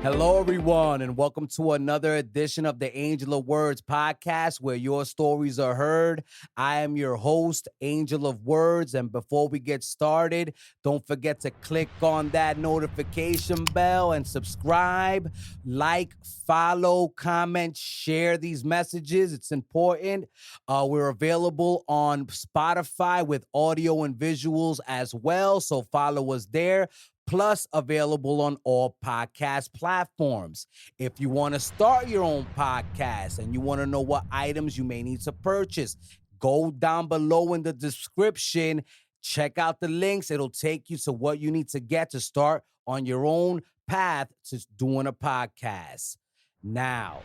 Hello, everyone, and welcome to another edition of the Angel of Words podcast, where your stories are heard. I am your host, Angel of Words, and before we get started, don't forget to click on that notification bell and subscribe, like, follow, comment, share these messages. It's important. We're available on Spotify with audio and visuals as well, so follow us there. Plus available on all podcast platforms. If you want to start your own podcast and you want to know what items you may need to purchase, go down below in the description, check out the links. It'll take you to what you need to get to start on your own path to doing a podcast. Now,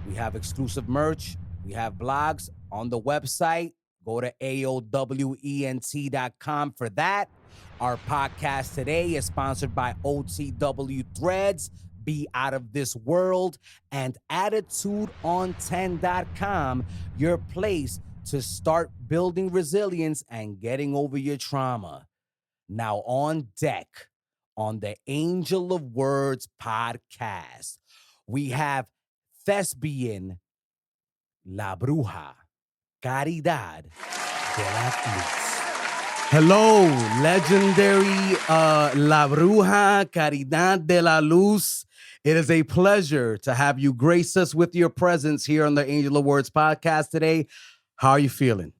we have exclusive merch. We have blogs on the website. Go to AOWENT.com for that. Our podcast today is sponsored by OTW Threads, Be Out of This World, and AttitudeOn10.com, your place to start building resilience and getting over your trauma. Now on deck on the Angel of Words podcast, we have thespian La Bruja, Caridad de la Luz. Hello, legendary La Bruja, Caridad de la Luz. It is a pleasure to have you grace us with your presence here on the Angel of Words podcast today. How are you feeling?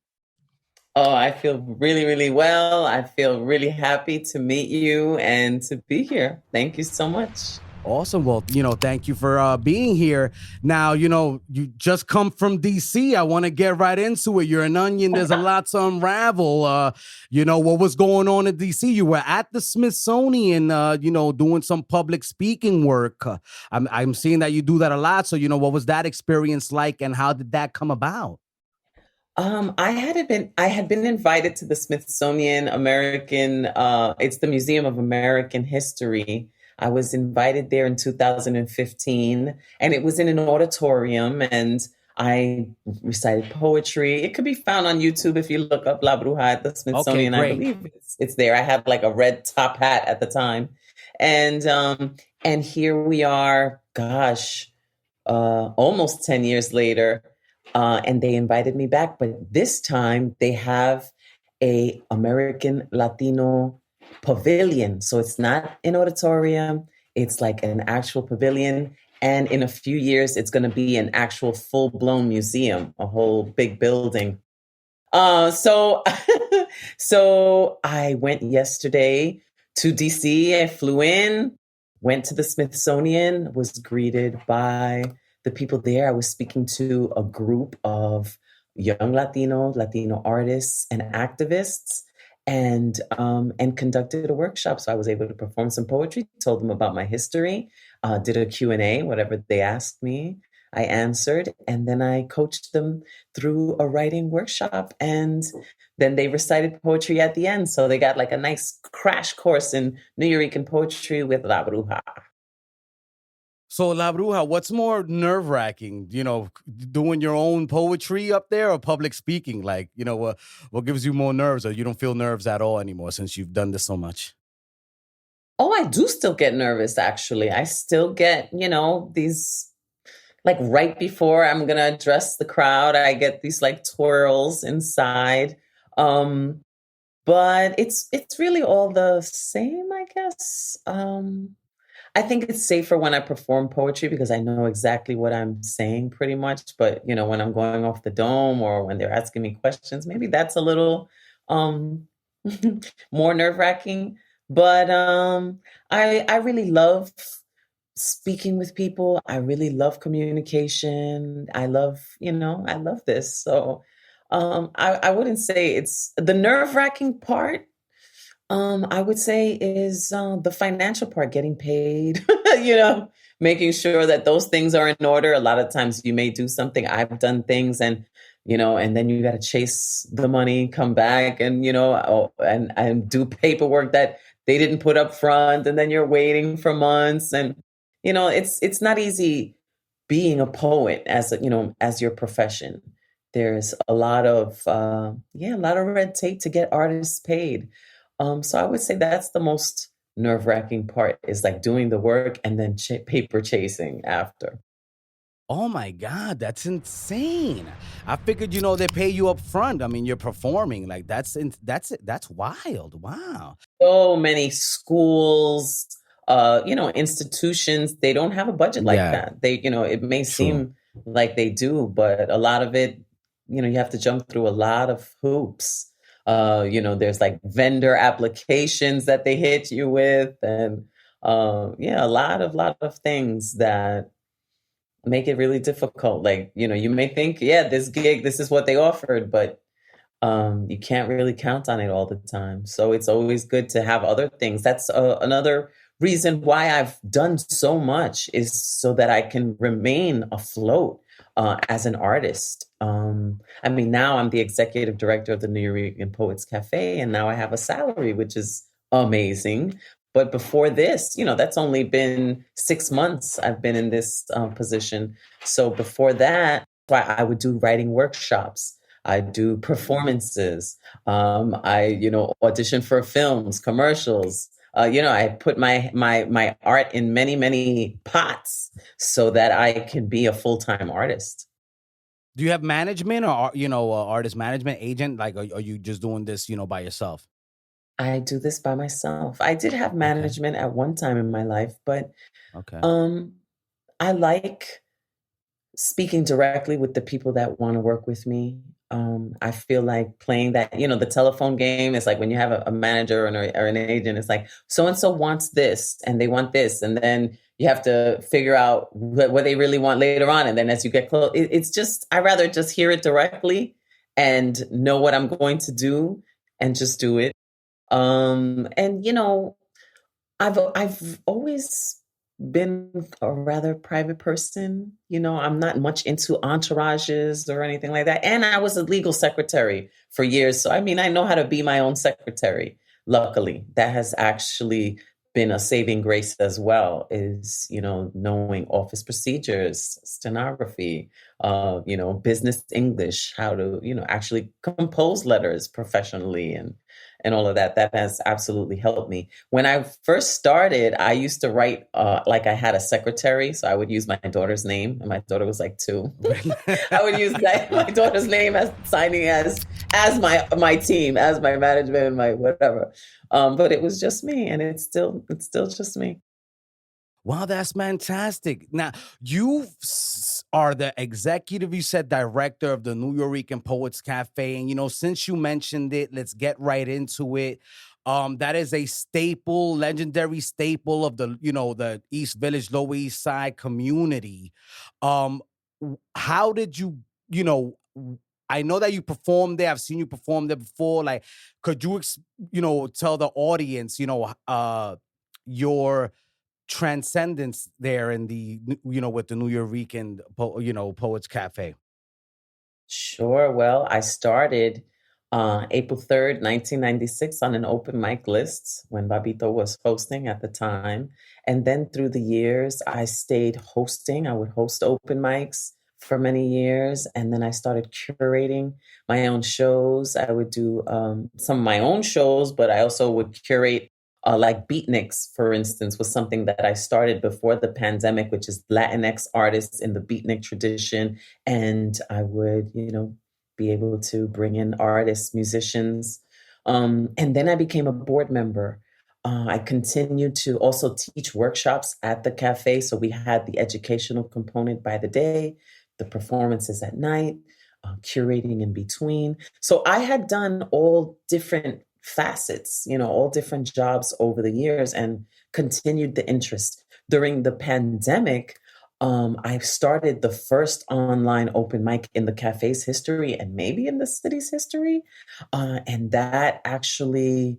Oh, I feel really, really well. I feel really happy to meet you and to be here. Thank you so much. Awesome. Well, thank you for being here. Now, you just come from D.C. I want to get right into it. You're an onion. There's a lot to unravel. What was going on in D.C.? You were at the Smithsonian, doing some public speaking work. I'm seeing that you do that a lot. So, what was that experience like and how did that come about? I had been invited to the Smithsonian American, it's the Museum of American History. I was invited there in 2015, and it was in an auditorium, and I recited poetry. It could be found on YouTube if you look up La Bruja at the Smithsonian. Okay, I believe it's there. I had like a red top hat at the time. And here we are, almost 10 years later, and they invited me back. But this time they have a American Latino pavilion. So it's not an auditorium. It's like an actual pavilion. And in a few years, it's going to be an actual full-blown museum, a whole big building. So I went yesterday to DC. I flew in, went to the Smithsonian, was greeted by the people there. I was speaking to a group of young Latino artists and activists, and conducted a workshop. So I was able to perform some poetry, told them about my history, did a Q&A, whatever they asked me, I answered, and then I coached them through a writing workshop, and then they recited poetry at the end. So they got like a nice crash course in NUYORICAN poetry with La Bruja. So, La Bruja, what's more nerve-wracking, doing your own poetry up there or public speaking? Like, what gives you more nerves, or you don't feel nerves at all anymore since you've done this so much? Oh, I do still get nervous, actually. I still get, these, like right before I'm going to address the crowd, I get these like twirls inside. But it's really all the same, I guess. I think it's safer when I perform poetry because I know exactly what I'm saying pretty much. But, when I'm going off the dome or when they're asking me questions, maybe that's a little more nerve-wracking. But I really love speaking with people. I really love communication. I love this. So I wouldn't say it's the nerve-wracking part. I would say is the financial part, getting paid, making sure that those things are in order. A lot of times you may do something. I've done things and then you got to chase the money, come back and, and do paperwork that they didn't put up front. And then you're waiting for months. And, it's not easy being a poet as your profession. There's a lot of red tape to get artists paid. So I would say that's the most nerve-wracking part is like doing the work and then paper chasing after. Oh my God, that's insane. I figured, they pay you up front. I mean, you're performing. Like that's wild. Wow. So many schools, institutions, they don't have a budget like Yeah, that. It may true. seem like they do, but a lot of it, you have to jump through a lot of hoops. There's like vendor applications that they hit you with, and yeah, a lot of things that make it really difficult. Like, you may think, yeah, this gig, this is what they offered, but you can't really count on it all the time. So it's always good to have other things. That's another reason why I've done so much, is so that I can remain afloat as an artist. I mean, now I'm the executive director of the Nuyorican Poets Cafe, and now I have a salary, which is amazing. But before this, that's only been 6 months I've been in this position. So before that, I would do writing workshops. I do performances. I audition for films, commercials. I put my art in many, many pots so that I can be a full-time artist. Do you have management or artist management agent? Like, are you just doing this, by yourself? I do this by myself. I did have Okay. management at one time in my life, but Okay. um, I like speaking directly with the people that want to work with me. I feel like playing that, the telephone game is like when you have a manager or an agent, it's like so and so wants this and they want this. And then you have to figure out what they really want later on. And then as you get close, it's just, I rather just hear it directly and know what I'm going to do and just do it. And I've always been a rather private person. I'm not much into entourages or anything like that. And I was a legal secretary for years. So, I mean, I know how to be my own secretary. Luckily, that has actually been a saving grace as well, is, knowing office procedures, stenography, business English, how to, actually compose letters professionally and all of that. That has absolutely helped me. When I first started, I used to write like I had a secretary, so I would use my daughter's name, and my daughter was like 2. I would use my daughter's name as signing as my team, as my management and my whatever. But it was just me, and it's still just me. Wow, that's fantastic. Now, you are the executive, you said director of the Nuyorican Poets Cafe. And, since you mentioned it, let's get right into it. That is a staple, legendary staple of the East Village, Lower East Side community. How did I know that you performed there. I've seen you perform there before. Like, could you, tell the audience, your transcendence there in the with the Nuyorican Poets Cafe? Sure. Well, I started April 3rd, 1996 on an open mic list when Babito was hosting at the time. And then through the years, I stayed hosting. I would host open mics for many years. And then I started curating my own shows. I would do some of my own shows, but I also would curate like beatniks, for instance, was something that I started before the pandemic, which is Latinx artists in the beatnik tradition. And I would, be able to bring in artists, musicians. And then I became a board member. I continued to also teach workshops at the cafe. So we had the educational component by the day, the performances at night, curating in between. So I had done all different facets, all different jobs over the years, and continued the interest. During the pandemic, I started the first online open mic in the cafe's history and maybe in the city's history. And that actually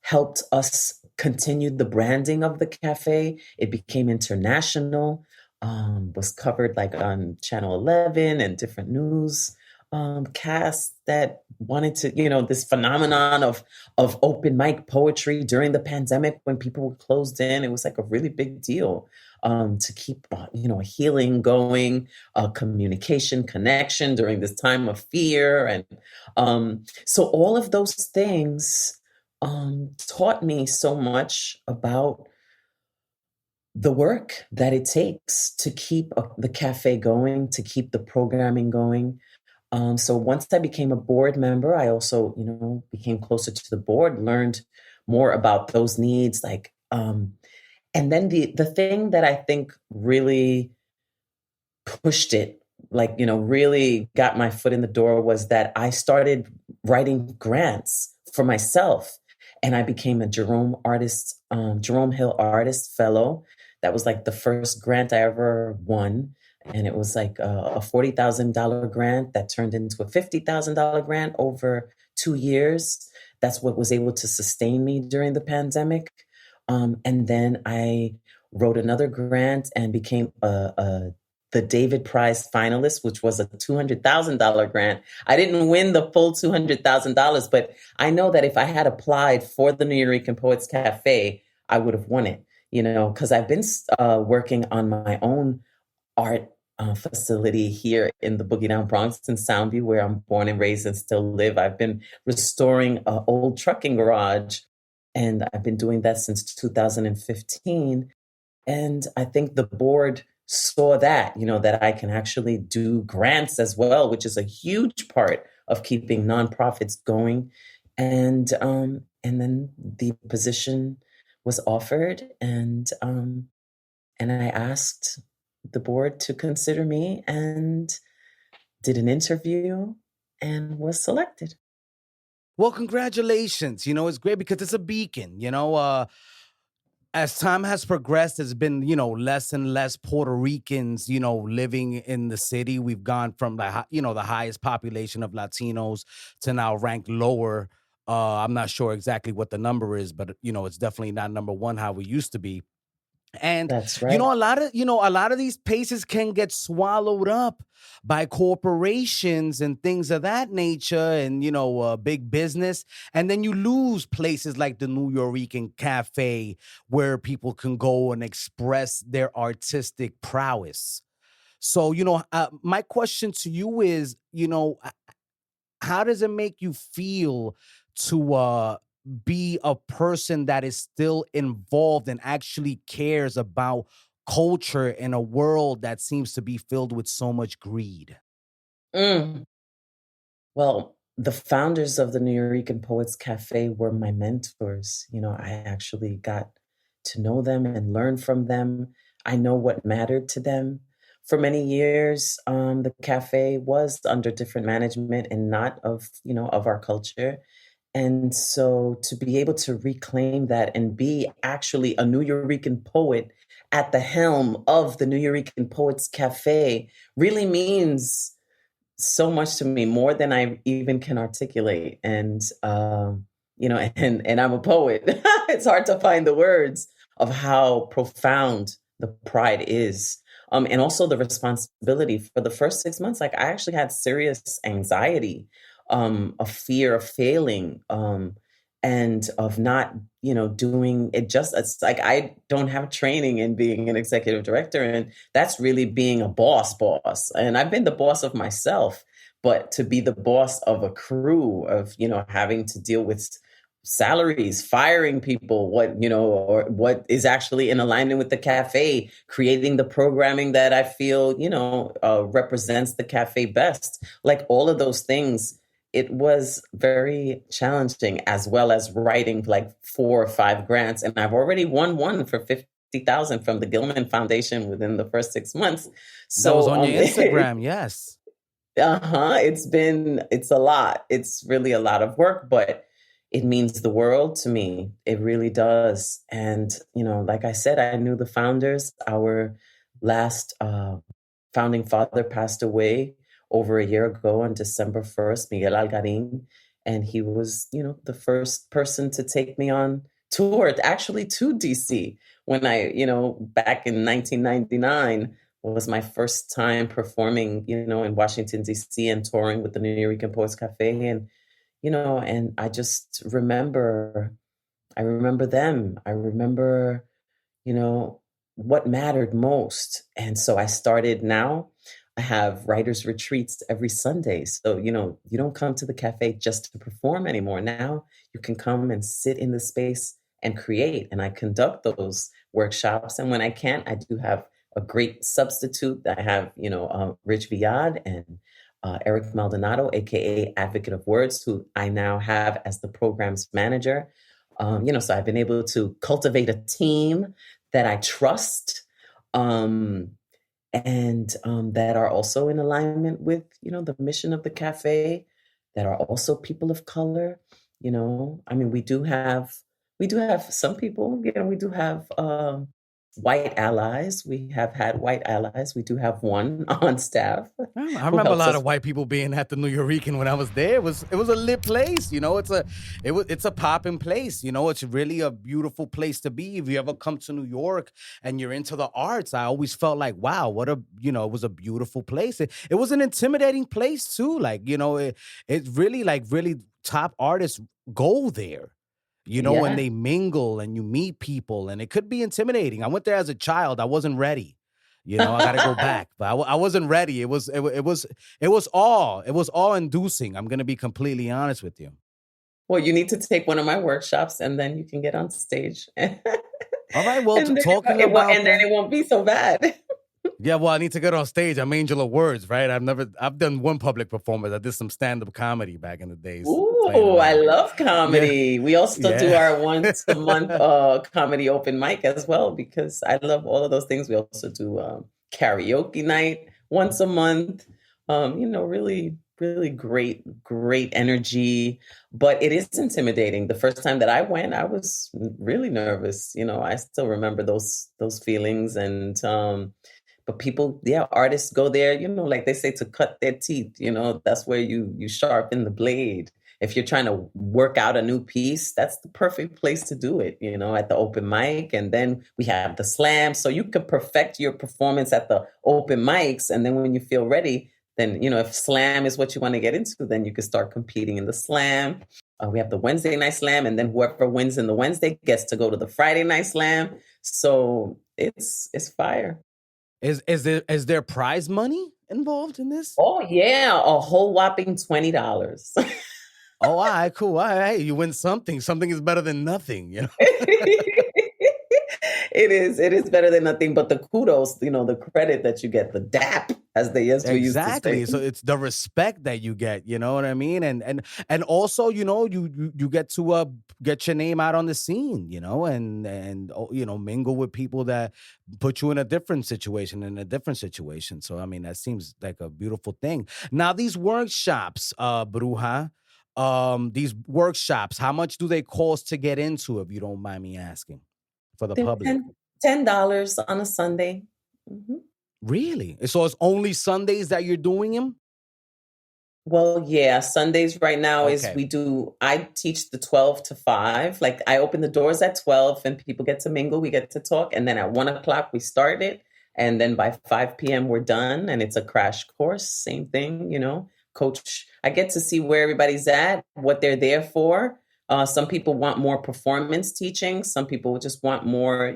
helped us continue the branding of the cafe. It became international, was covered like on Channel 11 and different news cast that wanted to, this phenomenon of open mic poetry during the pandemic when people were closed in. It was like a really big deal to keep, healing going, communication, connection during this time of fear. And so all of those things taught me so much about the work that it takes to keep the cafe going, to keep the programming going. So once I became a board member, I also, became closer to the board, learned more about those needs, and then the thing that I think really pushed it, really got my foot in the door was that I started writing grants for myself. And I became a Jerome Hill Artist Fellow. That was like the first grant I ever won. And it was like a $40,000 grant that turned into a $50,000 grant over 2 years. That's what was able to sustain me during the pandemic. And then I wrote another grant and became the David Prize finalist, which was a $200,000 grant. I didn't win the full $200,000, but I know that if I had applied for the Nuyorican Poets Cafe, I would have won it, because I've been working on my own art facility here in the Boogie Down Bronx in Soundview, where I'm born and raised and still live. I've been restoring an old trucking garage, and I've been doing that since 2015. And I think the board saw that, that I can actually do grants as well, which is a huge part of keeping nonprofits going. And then the position was offered, and I asked the board to consider me and did an interview and was selected. Well, congratulations. It's great because it's a beacon. As time has progressed, there's been, less and less Puerto Ricans, living in the city. We've gone from the highest population of Latinos to now ranked lower. I'm not sure exactly what the number is, but it's definitely not number one how we used to be. And That's right. a lot of these places can get swallowed up by corporations and things of that nature, and big business. And then you lose places like the Nuyorican Cafe, where people can go and express their artistic prowess. So, my question to you is, how does it make you feel to be a person that is still involved and actually cares about culture in a world that seems to be filled with so much greed? Mm. Well, the founders of the Nuyorican Poets Cafe were my mentors. I actually got to know them and learn from them. I know what mattered to them. For many years, the cafe was under different management and not of our culture. And so to be able to reclaim that and be actually a Nuyorican poet at the helm of the Nuyorican Poets Cafe really means so much to me, more than I even can articulate. And and I'm a poet. It's hard to find the words of how profound the pride is. And also the responsibility. For the first 6 months, like, I actually had serious anxiety, a fear of failing, and of not, doing it. Just, it's like, I don't have training in being an executive director, and that's really being a boss. And I've been the boss of myself, but to be the boss of a crew of, having to deal with salaries, firing people, or what is actually in alignment with the cafe, creating the programming that I feel, represents the cafe best. Like, all of those things, it was very challenging, as well as writing like 4 or 5 grants. And I've already won one for 50,000 from the Gilman Foundation within the first 6 months. That was So, on your Instagram, yes. It's a lot. It's really a lot of work, but it means the world to me. It really does. And, like I said, I knew the founders. Our last founding father passed away over a year ago on December 1st, Miguel Algarin. And he was, the first person to take me on tour, actually to DC, when I, back in 1999, was my first time performing, in Washington, D.C., and touring with the Nuyorican Poets Cafe. And, and I just I remember them. I remember, what mattered most. And so I started now. I have writers retreats every Sunday. So, you don't come to the cafe just to perform anymore. Now you can come and sit in the space and create. And I conduct those workshops. And when I can't, I do have a great substitute. I have, Rich Viad and Eric Maldonado, aka Advocate of Words, who I now have as the program's manager. So I've been able to cultivate a team that I trust. And that are also in alignment with, the mission of the cafe, that are also people of color. I mean, we do have some people, we do have white allies. We have had white allies. We do have one on staff I who remember a helps lot us. of white people being at the NUYORICAN when I was there. It was a lit place, it's a popping place. It's really a beautiful place to be. If you ever come to New York and you're into the arts, I always felt like, wow, it was a beautiful place. It was an intimidating place too. Like, it really, like, really top artists go there. When Yeah. they mingle and you meet people, and it could be intimidating. I went there as a child. I wasn't ready. I got to go back, but I wasn't ready. It was awe-inducing. I'm going to be completely honest with you. Well, you need to take one of my workshops and then you can get on stage. All right. Well, and talking about then it won't be so bad. Yeah, well, I need to get on stage. I'm Angel of Words, right? I've done one public performance. I did some stand-up comedy back in the days. Ooh, I love comedy. Yeah. We also do our once a month comedy open mic as well, because I love all of those things. We also do karaoke night once a month. Really, really great energy, but it is intimidating. The first time that I went, I was really nervous. I still remember those feelings. And but people, artists go there, like they say, to cut their teeth. That's where you sharpen the blade. If you're trying to work out a new piece, that's the perfect place to do it, at the open mic. And then we have the slam. So you can perfect your performance at the open mics. And then when you feel ready, then, if slam is what you want to get into, then you can start competing in the slam. We have the Wednesday night slam, and then whoever wins in the Wednesday gets to go to the Friday night slam. So it's fire. Is there prize money involved in this? Oh yeah, a whole whopping $20. Oh, all right, cool. All right, you win something. Something is better than nothing, It is better than nothing, but the kudos, the credit that you get, the dap, as they used to say. Exactly. So it's the respect that you get, you know what I mean? And also, you get to get your name out on the scene, and mingle with people that put you in a different situation, So I mean, that seems like a beautiful thing. Now, these workshops, Bruja, these workshops, how much do they cost to get into, if you don't mind me asking, for the public? $10 on a Sunday. Mm-hmm. Really? So it's only Sundays that you're doing them? Well, yeah, Sundays right now Okay. I teach the 12 to 5. Like, I open the doors at 12 and people get to mingle, we get to talk. And then at 1:00 we start it. And then by 5 p.m. we're done. And it's a crash course. Same thing, coach. I get to see where everybody's at, what they're there for. Some people want more performance teaching. Some people just want more,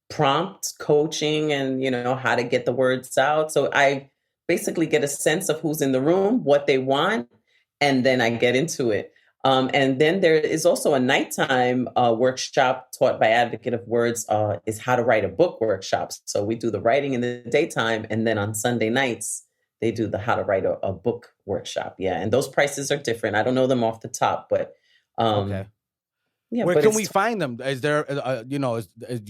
prompt coaching and, how to get the words out. So I basically get a sense of who's in the room, what they want, and then I get into it. And then there is also a nighttime workshop taught by Advocate of Words, is how to write a book workshop. So we do the writing in the daytime, and then on Sunday nights, they do the how to write a book workshop. Yeah, and those prices are different. I don't know them off the top, but okay. Yeah, where can we find them? Is there, you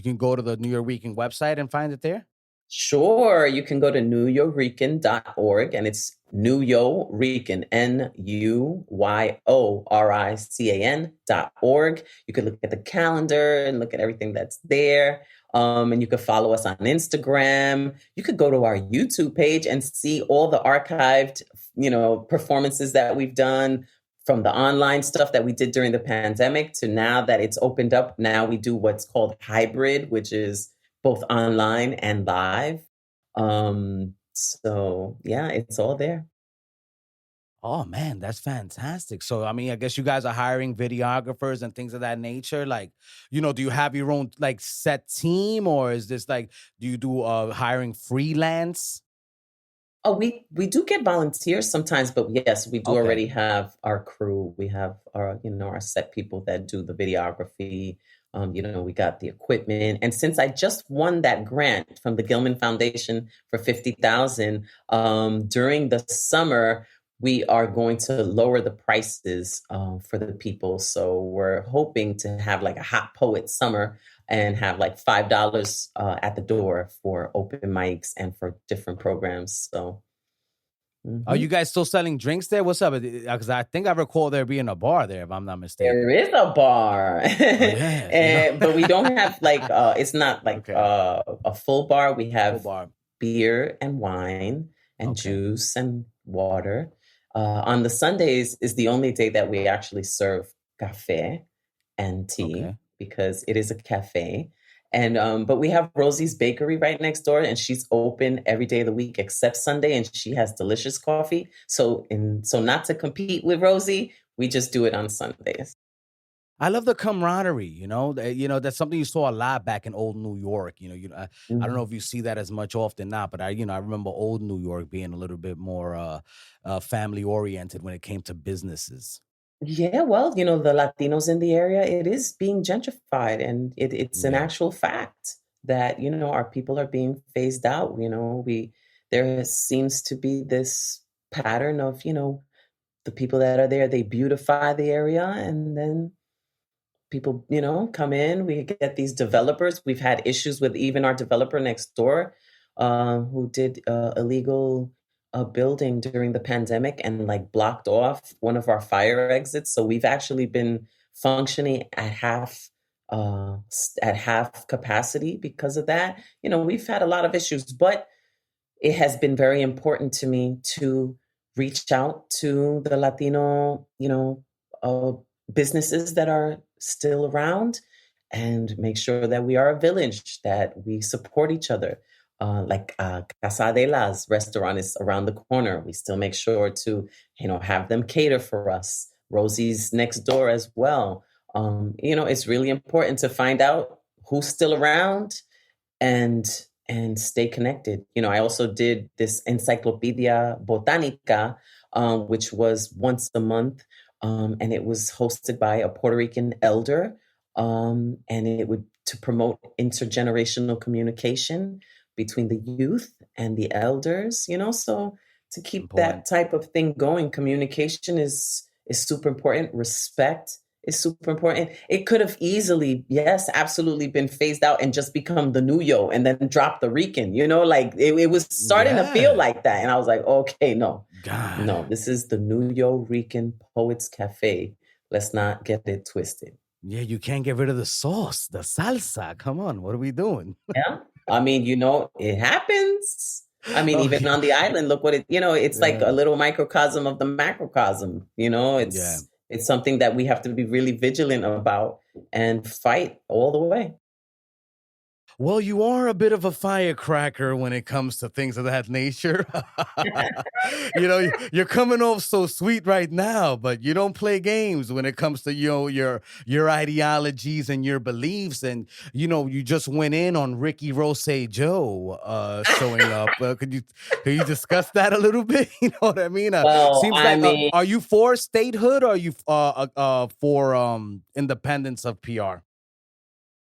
can go to the NUYORICAN website and find it there? Sure. You can go to NUYORICAN.org, and it's NUYORICAN, NUYORICAN.org. You can look at the calendar and look at everything that's there. And you can follow us on Instagram. You could go to our YouTube page and see all the archived, performances that we've done, from the online stuff that we did during the pandemic to now that it's opened up. Now we do what's called hybrid, which is both online and live. So yeah, it's all there. Oh man, that's fantastic. So I mean, I guess you guys are hiring videographers and things of that nature. Like, do you have your own like set team, or is this like, do you do hiring freelance? Oh, we do get volunteers sometimes, but yes, we do Okay. already have our crew. We have our, our set people that do the videography. We got the equipment. And since I just won that grant from the Gilman Foundation for 50,000, during the summer, we are going to lower the prices for the people. So we're hoping to have like a hot poet summer and have like $5 at the door for open mics and for different programs. So, Are you mhm. guys still selling drinks there? What's up? Because I think I recall there being a bar there, if I'm not There mistaken. is a bar, Oh yeah, you know. but we don't have like it's not like Okay, a full bar. We full have bar. beer and wine and Okay, juice and water. On the Sundays is the only day that we actually serve cafe and tea okay. because it is a cafe. And but we have Rosie's Bakery right next door, and she's open every day of the week except Sunday, and she has delicious coffee. So not to compete with Rosie, we just do it on Sundays. I love the camaraderie. That's something you saw a lot back in old New York. I don't know Mhm. if you see that as much often now, but I remember old New York being a little bit more family oriented when it came to businesses. Yeah, well, the Latinos in the area, it is being gentrified, and it's an Yeah, actual fact that, our people are being phased out. Seems to be this pattern of, the people that are there, they beautify the area, and then people, come in. We get these developers. We've had issues with even our developer next door, who did illegal building during the pandemic and like blocked off one of our fire exits. So we've actually been functioning at half capacity because of that. We've had a lot of issues, but it has been very important to me to reach out to the Latino, uh, businesses that are still around and make sure that we are a village, that we support each other. Casa de las restaurant is around the corner. We still make sure to, have them cater for us. Rosie's next door as well. It's really important to find out who's still around and stay connected. I also did this Encyclopedia Botanica, which was once a month, and it was hosted by a Puerto Rican elder, and it would to promote intergenerational communication between the youth and the elders. So to keep that important. type of thing going, communication is super important. Respect is super important. It could have easily, yes, absolutely been phased out and just become the Nuyo and then drop the Rican, like it was starting to feel Yeah, like that. And I was like, okay, no, God. no, this is the Nuyo Rican Poets Cafe. Let's not get it twisted. Yeah, you can't get rid of the sauce, the salsa. Come on, what are we doing? Yeah. I mean, it happens. I mean, Oh even yeah, on the island, look what it's like a yeah, little microcosm of the macrocosm. yeah. It's something that we have to be really vigilant about and fight all the way. Well, you are a bit of a firecracker when it comes to things of that nature. You're coming off so sweet right now, but you don't play games when it comes to your ideologies and your beliefs. And you just went in on Ricky Rose Joe showing up. Could you discuss that a little bit? You know what I mean? Well, Seems I like mean, are you for statehood or are you for independence of PR?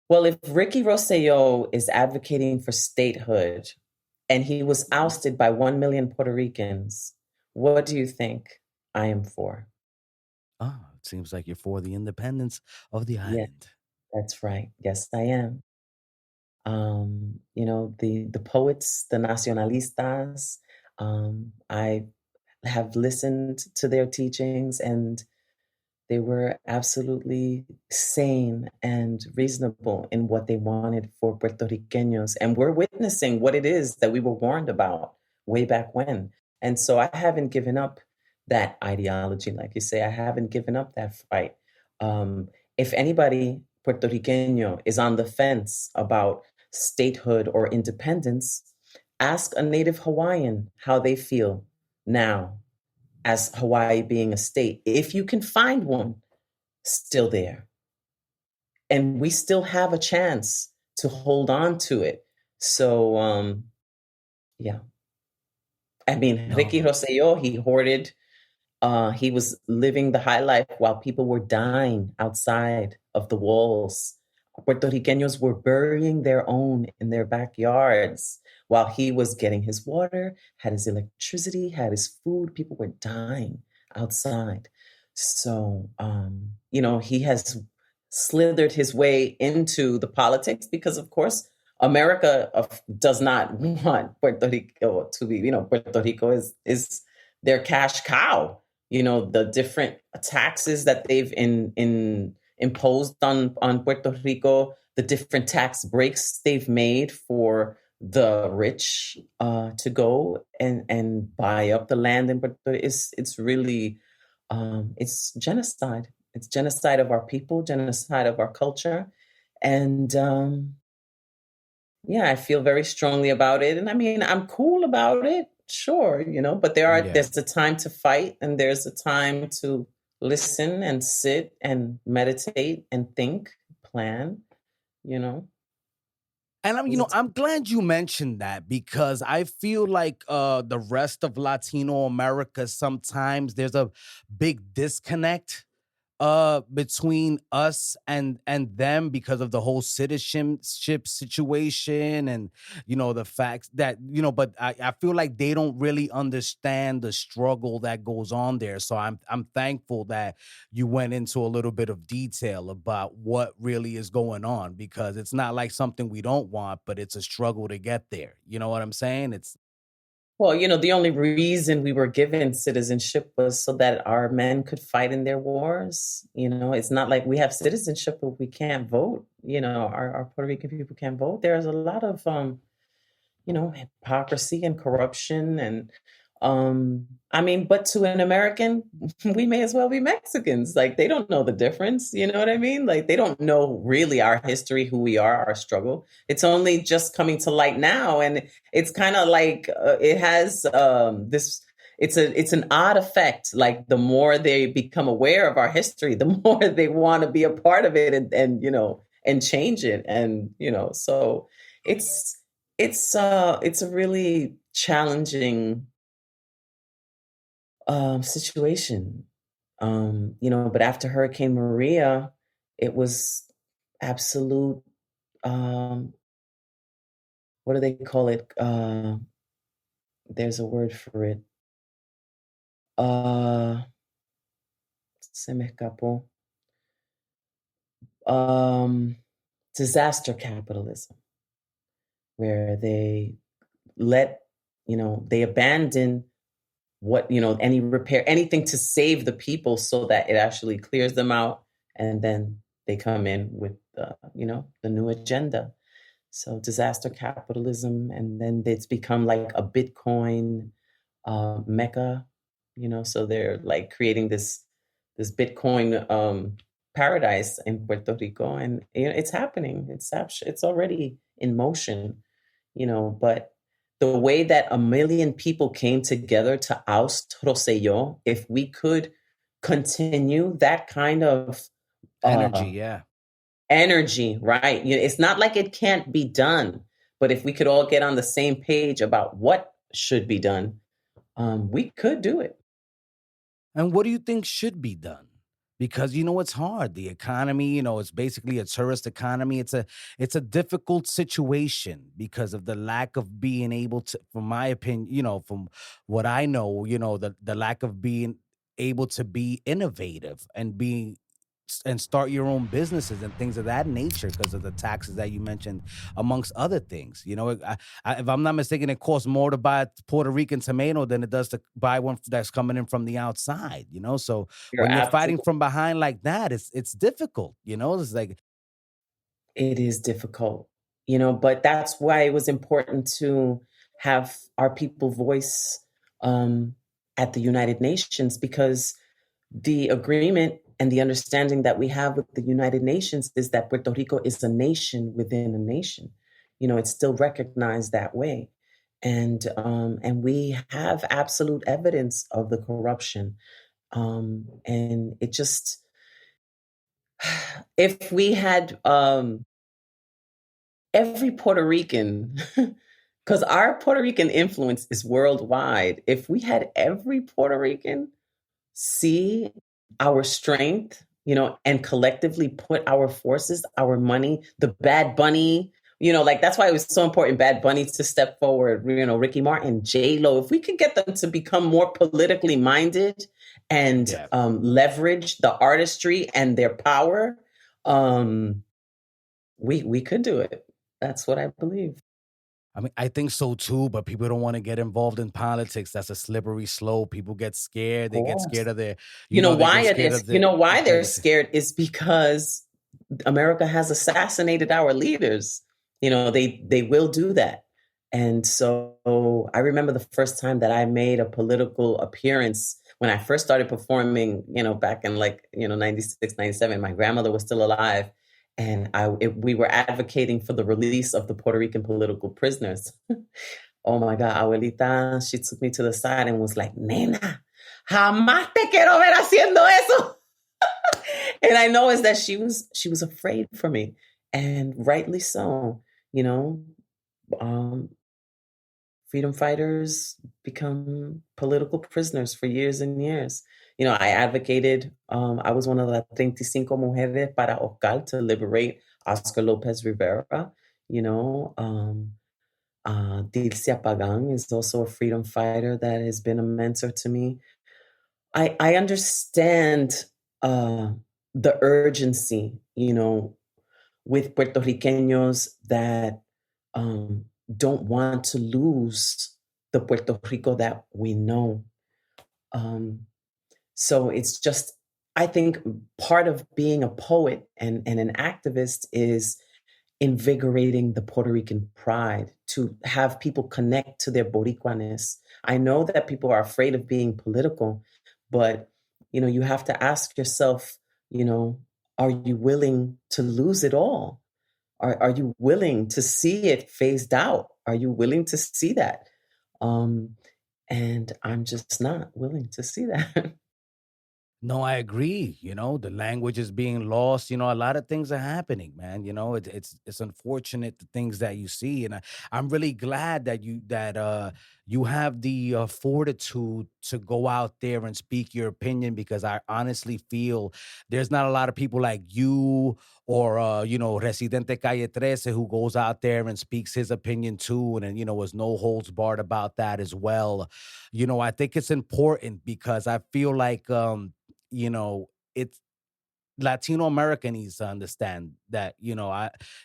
well, if Ricky Rosselló is advocating for statehood and he was ousted by 1 million Puerto Ricans, what do you think I am for? Ah, it seems like you're for the independence of the Yes, island. that's right. Yes, I am. The poets, the nacionalistas, I have listened to their teachings, and they were absolutely sane and reasonable in what they wanted for Puerto Ricanos. And we're witnessing what it is that we were warned about way back when. And so I haven't given up that ideology. Like you say, I haven't given up that fight. If anybody Puerto Ricano is on the fence about statehood or independence, ask a native Hawaiian how they feel now as Hawaii being a state, if you can find one still there. And we still have a chance to hold on to it. So, yeah, I mean, Ricky No. Rosselló, he hoarded. He was living the high life while people were dying outside of the walls. Puerto Ricanos were burying their own in their backyards while he was getting his water, had his electricity, had his food. People were dying outside. So, he has slithered his way into the politics because, of course, America does not want Puerto Rico to be, Puerto Rico is their cash cow. The different taxes that they've imposed on Puerto Rico, the different tax breaks they've made for the rich to go and buy up the land in Puerto Rico. It's really it's genocide. It's genocide of our people, genocide of our culture, and yeah, I feel very strongly about it. And I mean, I'm cool about it, sure, but Yeah. there's a time to fight and there's a time to listen and sit and meditate and think, plan, you know. And There's a I'm glad you mentioned that because I feel like the rest of Latino America sometimes there's a big disconnect between us and them because of the whole citizenship situation and the facts that but I feel like they don't really understand the struggle that goes on there. So I'm thankful that you went into a little bit of detail about what really is going on because it's not like something we don't want, but it's a struggle to get there. You know what I'm saying? It's Well, the only reason we were given citizenship was so that our men could fight in their wars. It's not like we have citizenship, but we can't vote. Our Puerto Rican people can't vote. There's a lot of hypocrisy and corruption and I mean, but to an American, we may as well be Mexicans. Like they don't know the difference, you know what I mean? Like they don't know really our history, who we are, our struggle. It's only just coming to light now and it's kind of like it has this it's an odd effect. Like the more they become aware of our history, the more they want to be a part of it and change it so it's it's a really challenging situation. But after Hurricane Maria, it was absolute. Um, what do they call it? There's a word for it. Se me escapó. Um, Disaster capitalism, where they let they abandon any repair, anything to save the people so that it actually clears them out. And then they come in with, the new agenda. So disaster capitalism. And then it's become like a Bitcoin mecca, so they're like creating this Bitcoin paradise in Puerto Rico. And it's happening. It's already in motion, but the way that a million people came together to oust Rosselló, if we could continue that kind of energy, uh, yeah. energy, right? It's not like it can't be done, but if we could all get on the same page about what should be done, we could do it. And what do you think should be done? Because it's hard. The economy, it's basically a tourist economy. It's a difficult situation because of the lack of being able to, from my opinion, from what I know, the lack of being able to be innovative and start your own businesses and things of that nature because of the taxes that you mentioned, amongst other things. If I'm not mistaken, it costs more to buy a Puerto Rican tomato than it does to buy one that's coming in from the outside. So You're when you're fighting absolutely from behind like that, it's difficult. It's like It is difficult, but that's why it was important to have our people voice um, at the United Nations, because the agreement and the understanding that we have with the United Nations is that Puerto Rico is a nation within a nation. It's still recognized that way. And we have absolute evidence of the corruption. And it just, if we had every Puerto Rican Because our Puerto Rican influence is worldwide. If we had every Puerto Rican see our strength, and collectively put our forces, our money, the Bad Bunny, like that's why it was so important, Bad Bunny to step forward, Ricky Martin, J-Lo, if we could get them to become more politically minded and leverage the artistry and their power, we could do it. That's what I believe. I mean, I think so too, but people don't want to get involved in politics. That's a slippery slope. People get scared. They get scared of their, you know they why get it scared is. of You know why they're scared is because America has assassinated our leaders. They will do that. And so I remember the first time that I made a political appearance when I first started performing, back in 96, 97, my grandmother was still alive. And we were advocating for the release of the Puerto Rican political prisoners. Oh my God, abuelita, she took me to the side and was like, "Nena, jamás te quiero ver haciendo eso." And I know is that she was afraid for me, and rightly so. Freedom fighters become political prisoners for years and years. I advocated, I was one of the 35 mujeres para Oscar to liberate Oscar Lopez Rivera. Dilcia Pagan is also a freedom fighter that has been a mentor to me. I understand the urgency, with Puerto Ricanos that don't want to lose the Puerto Rico that we know. So it's just, I think part of being a poet and an activist is invigorating the Puerto Rican pride, to have people connect to their Boricuaness. I know that people are afraid of being political, but you have to ask yourself, are you willing to lose it all? Are you willing to see it phased out? Are you willing to see that? And I'm just not willing to see that. No, I agree. The language is being lost. A lot of things are happening, man. It's unfortunate the things that you see, and I'm really glad that you have the fortitude to go out there and speak your opinion, because I honestly feel there's not a lot of people like you or Residente Calle 13 who goes out there and speaks his opinion too, and is no holds barred about that as well. I think it's important because I feel like it's Latino America needs to understand that,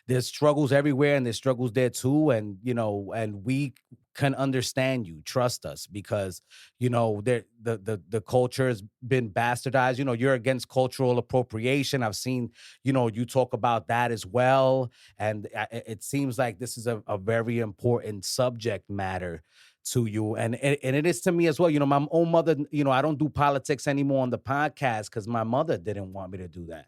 there's struggles everywhere and there's struggles there too. And, and we can understand you, trust us, because, the culture has been bastardized. You're against cultural appropriation. I've seen, you talk about that as well. And it seems like this is a very important subject matter to you, and it is to me as well. My own mother, I don't do politics anymore on the podcast because my mother didn't want me to do that.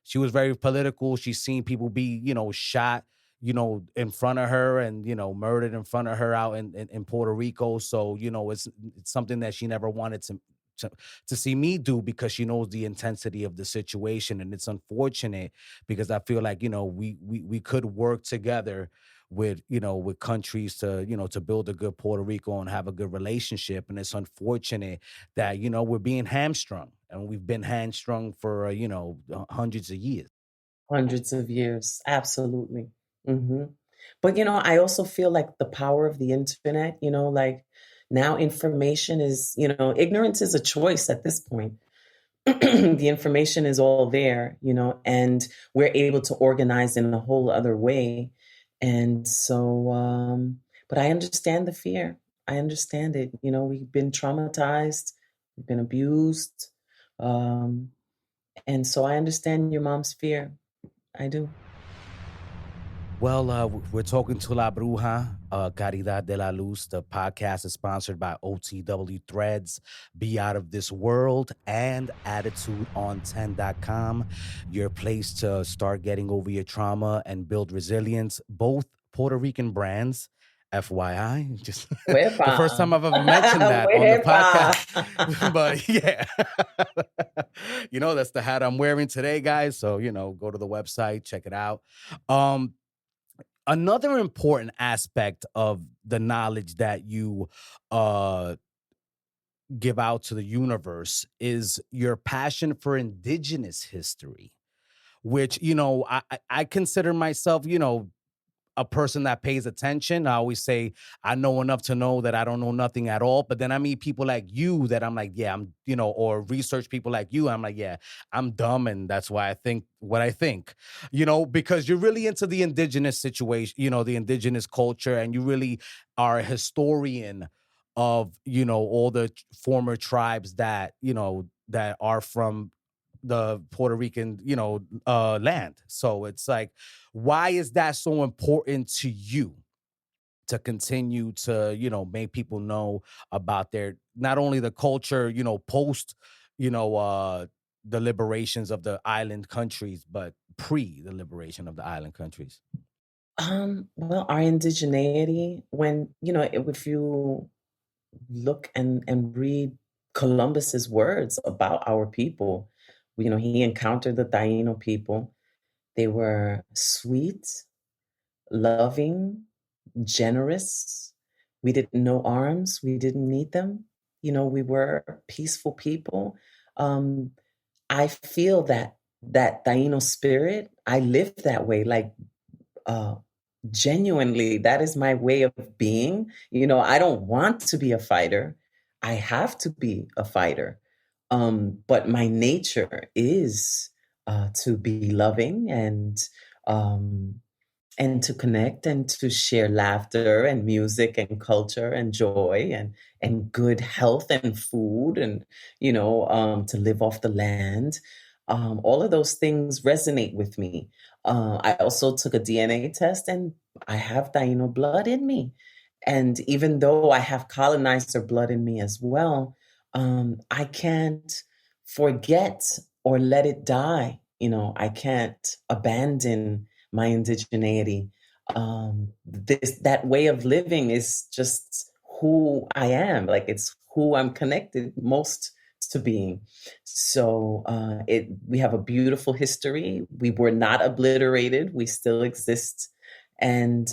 She was very political. She's seen people be, shot, in front of her, and, murdered in front of her out in Puerto Rico. So, it's something that she never wanted to see me do, because she knows the intensity of the situation. And it's unfortunate because I feel like, we could work together with countries to to build a good Puerto Rico and have a good relationship. And it's unfortunate that we're being hamstrung, and we've been hamstrung for hundreds of years. Hundreds of years, absolutely. But I also feel like the power of the internet, like now information is, ignorance is a choice at this point. The information is all there, and we're able to organize in a whole other way. And so, but I understand the fear. I understand it. We've been traumatized, we've been abused. And so I understand your mom's fear. I do. Well, we're talking to La Bruja, Caridad de la Luz. The podcast is sponsored by OTW Threads, Be Out of This World, and AttitudeOn10.com, your place to start getting over your trauma and build resilience. Both Puerto Rican brands, FYI, just the first time I've ever mentioned that on the podcast. But yeah, that's the hat I'm wearing today, guys. So, go to the website, check it out. Another important aspect of the knowledge that you uh give out to the universe is your passion for indigenous history, which, I consider myself, a person that pays attention. I always say I know enough to know that I don't know nothing at all. But then I meet people like you that I'm like, yeah, I'm, or research people like you. I'm like, yeah, I'm dumb. And that's why I think what I think, because you're really into the indigenous situation, the indigenous culture, and you really are a historian of, all the former tribes that, that are from the Puerto Rican, land. So it's like, why is that so important to you to continue to, make people know about their, not only the culture, post, the liberations of the island countries, but pre the liberation of the island countries? Well, our indigeneity, when, if you look and read Columbus's words about our people, he encountered the Taino people. They were sweet, loving, generous. We didn't know arms. We didn't need them. We were peaceful people. Um, I feel that Taino spirit. I live that way. Like, uh, genuinely, that is my way of being. I don't want to be a fighter. I have to be a fighter. But my nature is to be loving um, and to connect and to share laughter and music and culture and joy and good health and food and to live off the land. All of those things resonate with me. I also took a DNA test and I have Taino blood in me. And even though I have colonizer blood in me as well, I can't forget or let it die. I can't abandon my indigeneity. That way of living is just who I am. Like, it's who I'm connected most to being. So we have a beautiful history. We were not obliterated. We still exist, and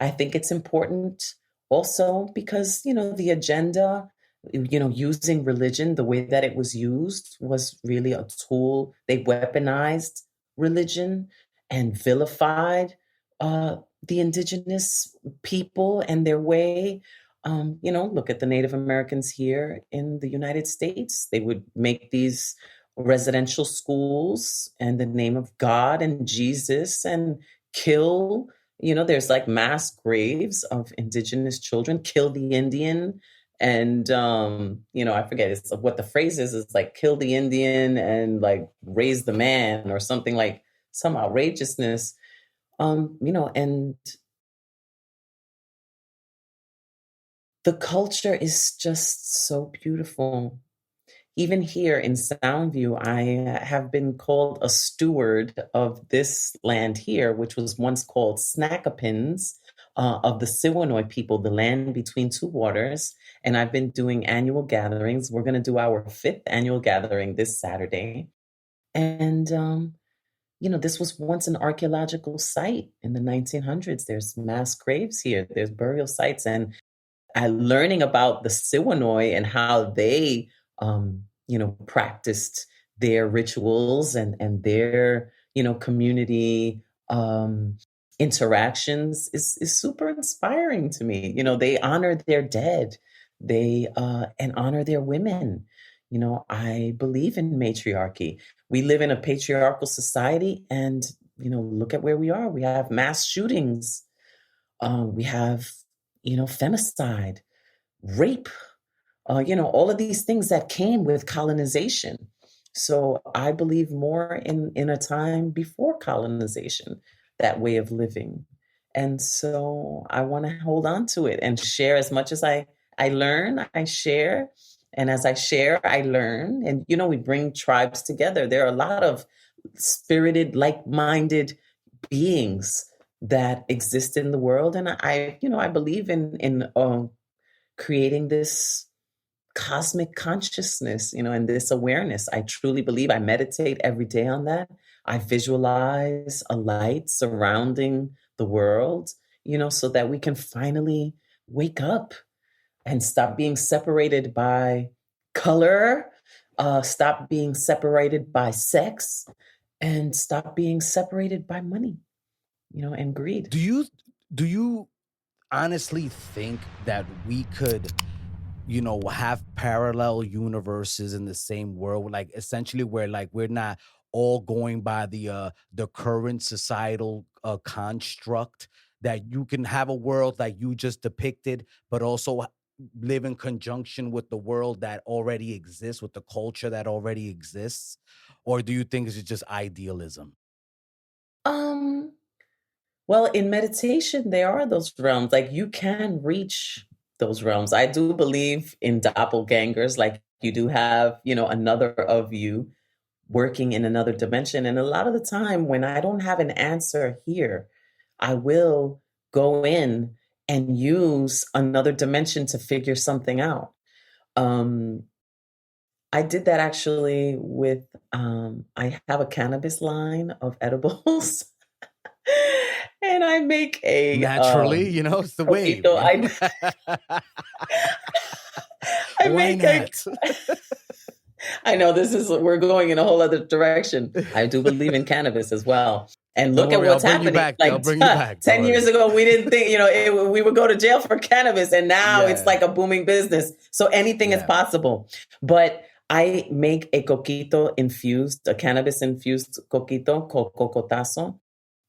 I think it's important also because the agenda. Using religion the way that it was used was really a tool. They weaponized religion and vilified uh, the indigenous people and their way. Look at the Native Americans here in the United States. They would make these residential schools in the name of God and Jesus and kill. There's like mass graves of indigenous children, kill the Indian. And I forget what the phrase is. It's like kill the Indian and like raise the man or something, like some outrageousness. And the culture is just so beautiful. Even here in Soundview, I have been called a steward of this land here, which was once called Snackapins, of the Siwanoy people, the land between two waters. And I've been doing annual gatherings. We're going to do our 5th annual gathering this Saturday. And, this was once an archaeological site in the 1900s. There's mass graves here, there's burial sites. And learning about the Siwanoy and how they, practiced their rituals and their, community interactions is super inspiring to me. They honor their dead, they and honor their women. I believe in matriarchy. We live in a patriarchal society, and look at where we are. We have mass shootings. We have femicide, rape, all of these things that came with colonization. So I believe more in a time before colonization, that way of living. And so I want to hold on to it and share as much as I learn, I share. And as I share, I learn. And, we bring tribes together. There are a lot of spirited, like-minded beings that exist in the world. And I believe in creating this cosmic consciousness, and this awareness. I truly believe I meditate every day on that. I visualize a light surrounding the world, so that we can finally wake up and stop being separated by color, stop being separated by sex, and stop being separated by money, and greed. Do you honestly think that we could, have parallel universes in the same world, like essentially where like we're not all going by the current societal construct, that you can have a world like you just depicted, but also live in conjunction with the world that already exists, with the culture that already exists? Or do you think it's just idealism? Um, well, in meditation, there are those realms. Like you can reach those realms. I do believe in doppelgangers. Like you do have, another of you working in another dimension. And a lot of the time, when I don't have an answer here, I will go in and use another dimension to figure something out. Um, I did that actually with, I have a cannabis line of edibles. And I make a Naturally, it's the wave. coquito. I Why make a not? I know we're going in a whole other direction. I do believe in cannabis as well. And Don't look at worry, what's I'll bring you happening. back. I'll bring you back. 10 years ago, we didn't think, we would go to jail for cannabis. And now it's Yeah. like a booming business. So anything is Yeah. possible. But I make a coquito infused, a cannabis infused coquito called COCOTASO.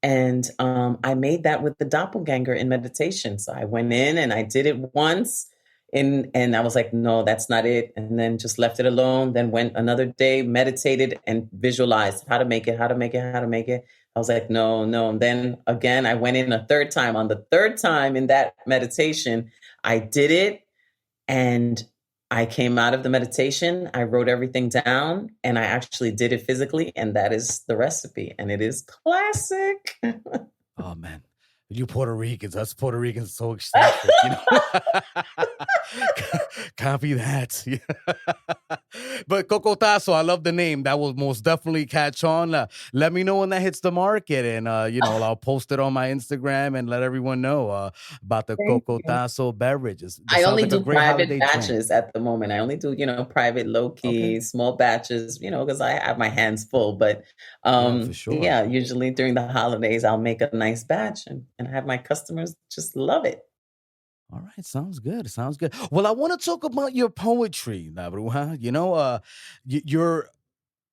And I made that with the doppelganger in meditation. So I went in and I did it once. And I was like, no, that's not it. And then just left it alone. Then went another day, meditated and visualized how to make it, how to make it, how to make it. I was like, no. And then again, I went in a third time. On the third time in that meditation, I did it. And I came out of the meditation. I wrote everything down and I actually did it physically. And that is the recipe. And it is classic. Oh man, you Puerto Ricans, us Puerto Ricans are so eccentric, Copy that. But COCOTASO, I love the name. That will most definitely catch on. Let me know when that hits the market, and I'll post it on my Instagram and let everyone know about the Thank you. COCOTASO beverages. I Sounds only like a do great private holiday drink. batches at the moment. I only do, private, low key, Okay. small batches, because I have my hands full. But Yeah, for sure. yeah, usually during the holidays, I'll make a nice batch and have my customers just love it. All right, sounds good. Sounds good. Well, I want to talk about your poetry, La Bruja. You're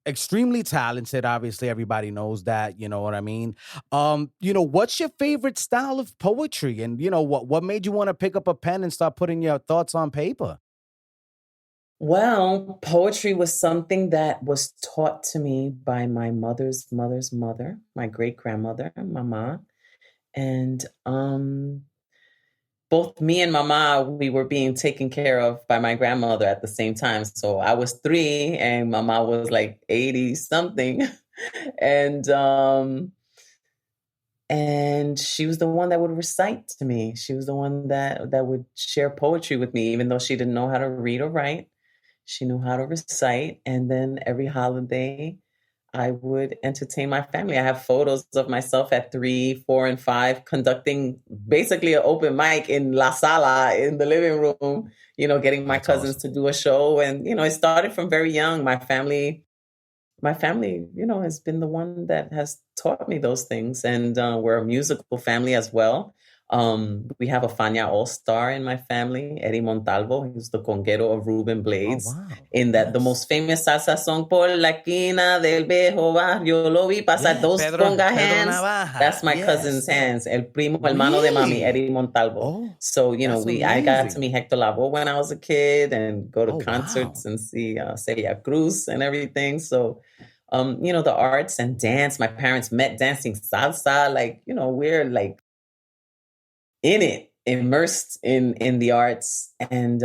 extremely talented. Obviously, everybody knows that. You know what I mean? What's your favorite style of poetry? And what made you want to pick up a pen and start putting your thoughts on paper? Well, poetry was something that was taught to me by my mother's mother's mother, my great grandmother, Mama. And both me and Mama, we were being taken care of by my grandmother at the same time. So I was 3 and Mama was like 80 something. and she was the one that would recite to me. She was the one that would share poetry with me, even though she didn't know how to read or write. She knew how to recite. And then every holiday, I would entertain my family. I have photos of myself at 3, 4, and 5 conducting basically an open mic in La Sala in the living room, getting my That's cousins awesome. to do a show. And, it started from very young. My family, has been the one that has taught me those things. And we're a musical family as well. We have a Fania all-star in my family, Eddie Montalvo. He's the conguero of Ruben Oh, Blades. wow. In that, the Yes. most famous salsa song, Por la esquina del viejo barrio, lo vi pasar. Yeah, Those Pedro conga hands, Navaja. that's my Yes. cousin's hands. El primo hermano de mami, Really? Eddie Montalvo. Oh, So, that's I got to amazing. meet Hector Lavoe when I was a kid and go to Oh, wow. concerts and see Celia Cruz and everything. So, the arts and dance. My parents met dancing salsa. Like, we're like in it, immersed in the arts. And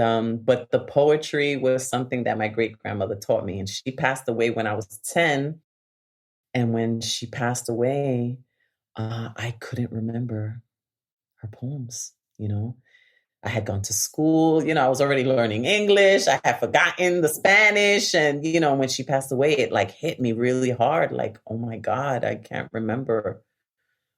but the poetry was something that my great grandmother taught me. And she passed away when I was 10. And when she passed away, I couldn't remember her poems, I had gone to school, I was already learning English. I had forgotten the Spanish. And, when she passed away, it like hit me really hard. Like, oh my God, I can't remember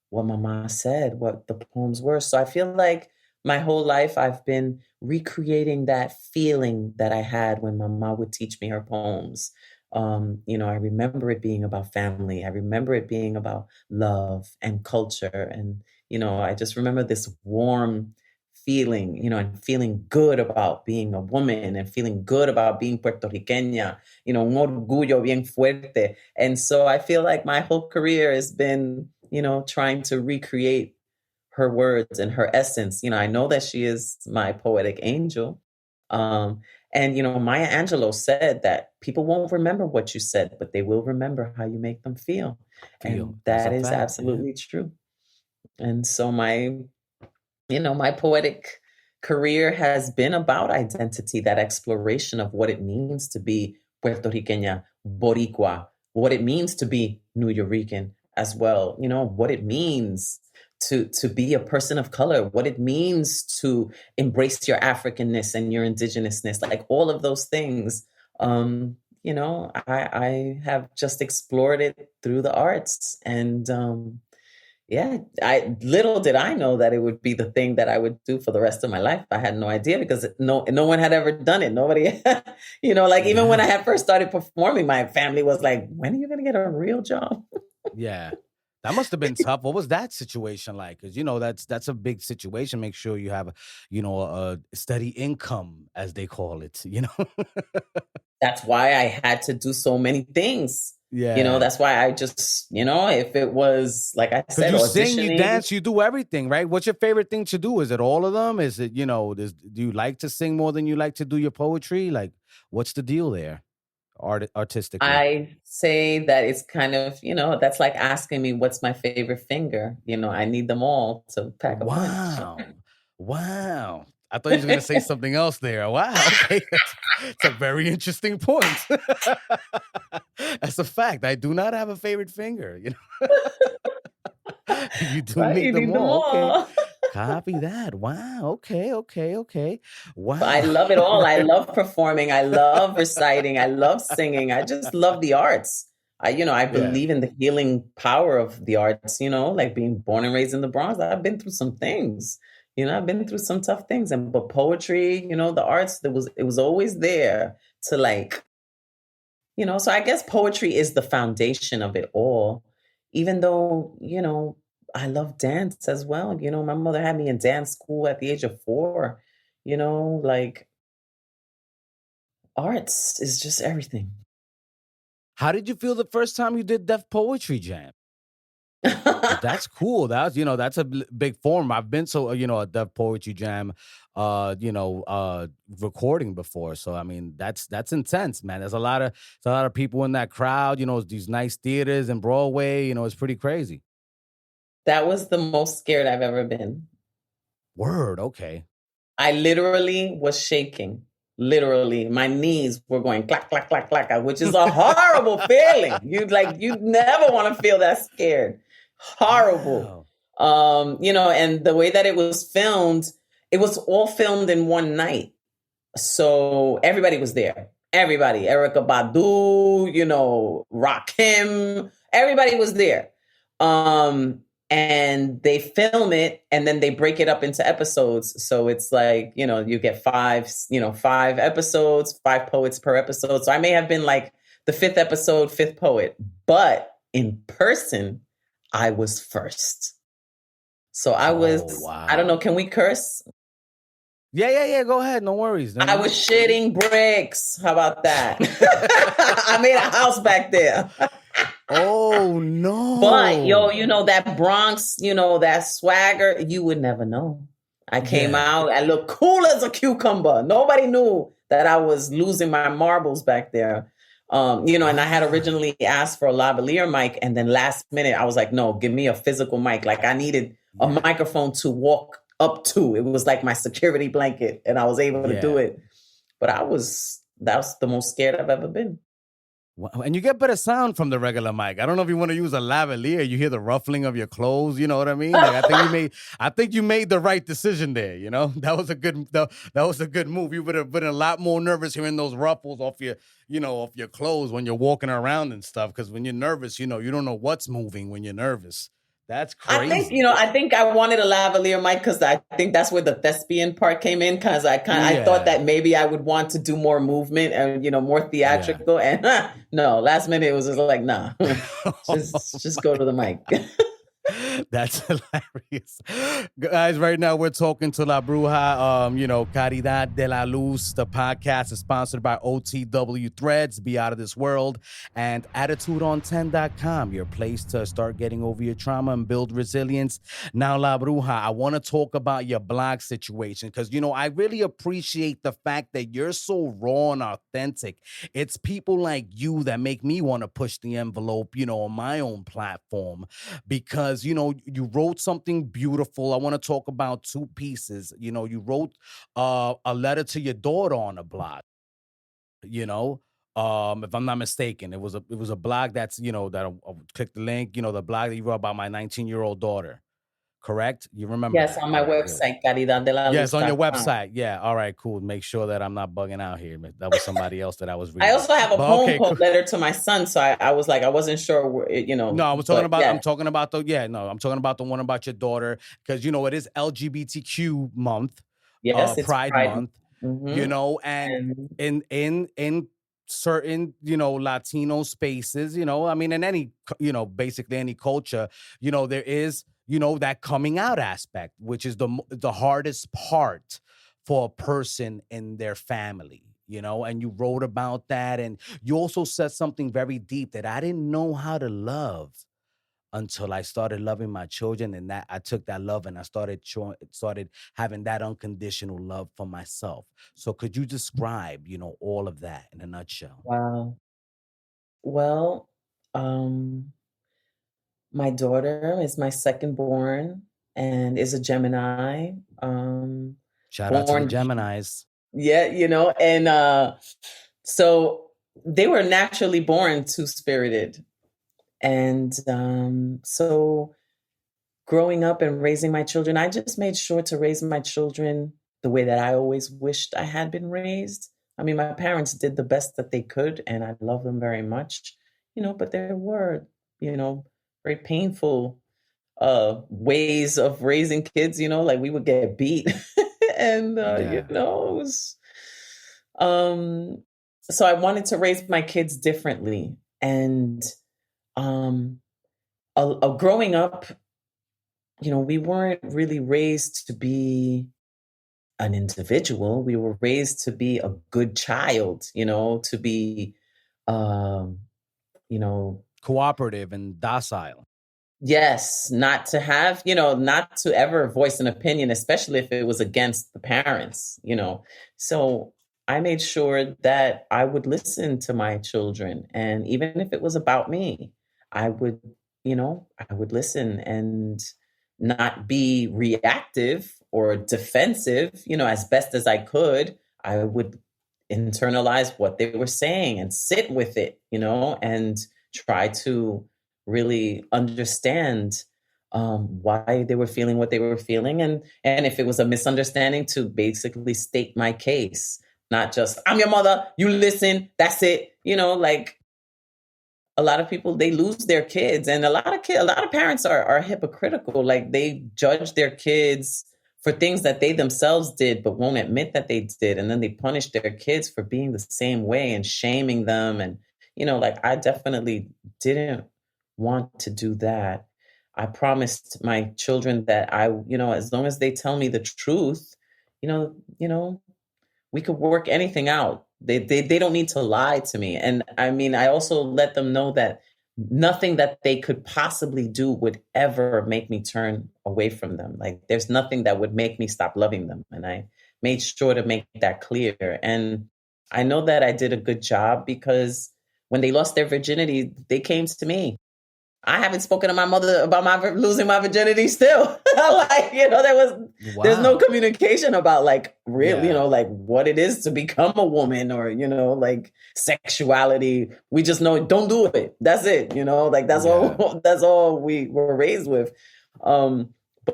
what Mama said, what the poems were. So I feel like my whole life I've been recreating that feeling that I had when Mama would teach me her poems. I remember it being about family. I remember it being about love and culture. And, I just remember this warm feeling, and feeling good about being a woman and feeling good about being Puerto Riqueña, un orgullo bien fuerte. And so I feel like my whole career has been, trying to recreate her words and her essence. I know that she is my poetic angel. And, Maya Angelou said that people won't remember what you said, but they will remember how you make them feel. And That's that a is fact, absolutely true. And so my poetic career has been about identity, that exploration of what it means to be Puerto Riqueña, Boricua, what it means to be Nuyorican as well, what it means to be a person of color, what it means to embrace your Africanness and your indigenousness, like all of those things. I have just explored it through the arts. And yeah, little did I know that it would be the thing that I would do for the rest of my life. I had no idea because no one had ever done it. Nobody, even when I had first started performing, my family was like, "When are you going to get a real job?" Yeah. That must have been tough. What was that situation like? Because that's a big situation. Make sure you have a steady income, as they call it. That's why I had to do so many things. Yeah. That's why I just, if it was, like I said, you auditioning. Sing, you dance, you do everything, right? What's your favorite thing to do? Is it all of them? Is it, do you like to sing more than you like to do your poetry? Like, what's the deal there? Artistically? I say that it's kind of, that's like asking me what's my favorite finger. I need them all to pack a punch. Wow. I thought you were going to say something else there. Wow. Okay. That's a very interesting point. That's a fact. I do not have a favorite finger. You do Right? need You them need them all. Okay. all. Copy that. Wow. Okay. Wow. I love it all. I love performing. I love reciting. I love singing. I just love the arts. I believe in the healing power of the arts, like being born and raised in the Bronx. I've been through some things, I've been through some tough things. But poetry, the arts, it was always there to like, so I guess poetry is the foundation of it all, even though, I love dance as well. My mother had me in dance school at the age of 4, like arts is just everything. How did you feel the first time you did Def Poetry Jam? That's cool. That's a big forum. I've been to, a Def Poetry Jam, recording before. So, I mean, that's intense, man. There's a lot of people in that crowd, these nice theaters and Broadway, it's pretty crazy. That was the most scared I've ever been. Word. Okay. I literally was shaking. Literally, my knees were going clack, clack, clack, clack, which is a horrible feeling. You never want to feel that scared. Horrible. Wow. And the way that it was filmed, it was all filmed in one night. So everybody was there. Everybody, Erykah Badu, Rakim, everybody was there. And they film it and then they break it up into episodes. So it's like, you get 5 episodes, 5 poets per episode. So I may have been like the 5th episode, 5th poet, but in person, I was first. So I was, wow. I don't know, can we curse? Yeah. Go ahead. No worries. I was shitting bricks. How about that? I made a house back there. Oh, no. But, that Bronx, that swagger, you would never know. I came out, I looked cool as a cucumber. Nobody knew that I was losing my marbles back there. And I had originally asked for a lavalier mic. And then last minute, I was like, no, give me a physical mic. Like I needed a microphone to walk up to. It was like my security blanket and I was able to do it. But that was the most scared I've ever been. And you get better sound from the regular mic. I don't know if you want to use a lavalier. You hear the ruffling of your clothes. You know what I mean? Like I think you made the right decision there. You know, that was a good move. You would have been a lot more nervous hearing those ruffles off your clothes when you're walking around and stuff. Because when you're nervous, you don't know what's moving when you're nervous. That's crazy. I think I wanted a lavalier mic because I think that's where the thespian part came in. Because I thought that maybe I would want to do more movement and more theatrical. Yeah. And no, last minute it was just like, nah, just go to the mic. That's hilarious. Guys, right now we're talking to La Bruja, Caridad de la Luz. The podcast is sponsored by OTW Threads, Be Out of This World, and AttitudeOn10.com, your place to start getting over your trauma and build resilience. Now, La Bruja, I want to talk about your blog situation because, I really appreciate the fact that you're so raw and authentic. It's people like you that make me want to push the envelope, on my own platform because, you wrote something beautiful. I want to talk about two pieces. You wrote a letter to your daughter on a blog, if I'm not mistaken. It was a blog that's, that I'll click the link, the blog that you wrote about my 19-year-old daughter. Correct? You remember? Yes, that? on my website, Caridad de la Luz. Yes, on your website. Yeah. All right, cool. Make sure that I'm not bugging out here. That was somebody else that I was reading. I also have a poem letter to my son, so I was like, I wasn't sure, No, I'm talking about. Yeah. I'm talking about the one about your daughter because it is LGBTQ month. Yes, it's Pride month. Mm-hmm. And in certain Latino spaces, in any basically any culture, there is that coming out aspect, which is the hardest part for a person in their family, and you wrote about that. And you also said something very deep that I didn't know how to love until I started loving my children. And that I took that love and I started having that unconditional love for myself. So could you describe, all of that in a nutshell? Wow. Well, my daughter is my second born and is a Gemini. Shout out to the Geminis. Yeah, and so they were naturally born two-spirited. And so growing up and raising my children, I just made sure to raise my children the way that I always wished I had been raised. I mean, my parents did the best that they could, and I love them very much, but there were, very painful ways of raising kids, like we would get beat. And, it was, so I wanted to raise my kids differently. And growing up, we weren't really raised to be an individual. We were raised to be a good child, to be, cooperative and docile. Yes, not to have, not to ever voice an opinion, especially if it was against the parents, So I made sure that I would listen to my children. And even if it was about me, I would listen and not be reactive or defensive, as best as I could. I would internalize what they were saying and sit with it, and try to really understand why they were feeling what they were feeling. And if it was a misunderstanding, to basically state my case, not just, I'm your mother, you listen, that's it. Like a lot of people, they lose their kids, and a lot of parents are hypocritical. Like they judge their kids for things that they themselves did, but won't admit that they did. And then they punish their kids for being the same way and shaming them. And, like I definitely didn't want to do that. I promised my children that I, as long as they tell me the truth, we could work anything out. They don't need to lie to me. And I mean, I also let them know that nothing that they could possibly do would ever make me turn away from them. Like there's nothing that would make me stop loving them. And I made sure to make that clear. And I know that I did a good job because when they lost their virginity, they came to me. I haven't spoken to my mother about my losing my virginity still. Like, there's no communication about like really, like what it is to become a woman or, like sexuality. We just know don't do it. That's it. Like that's all we were raised with.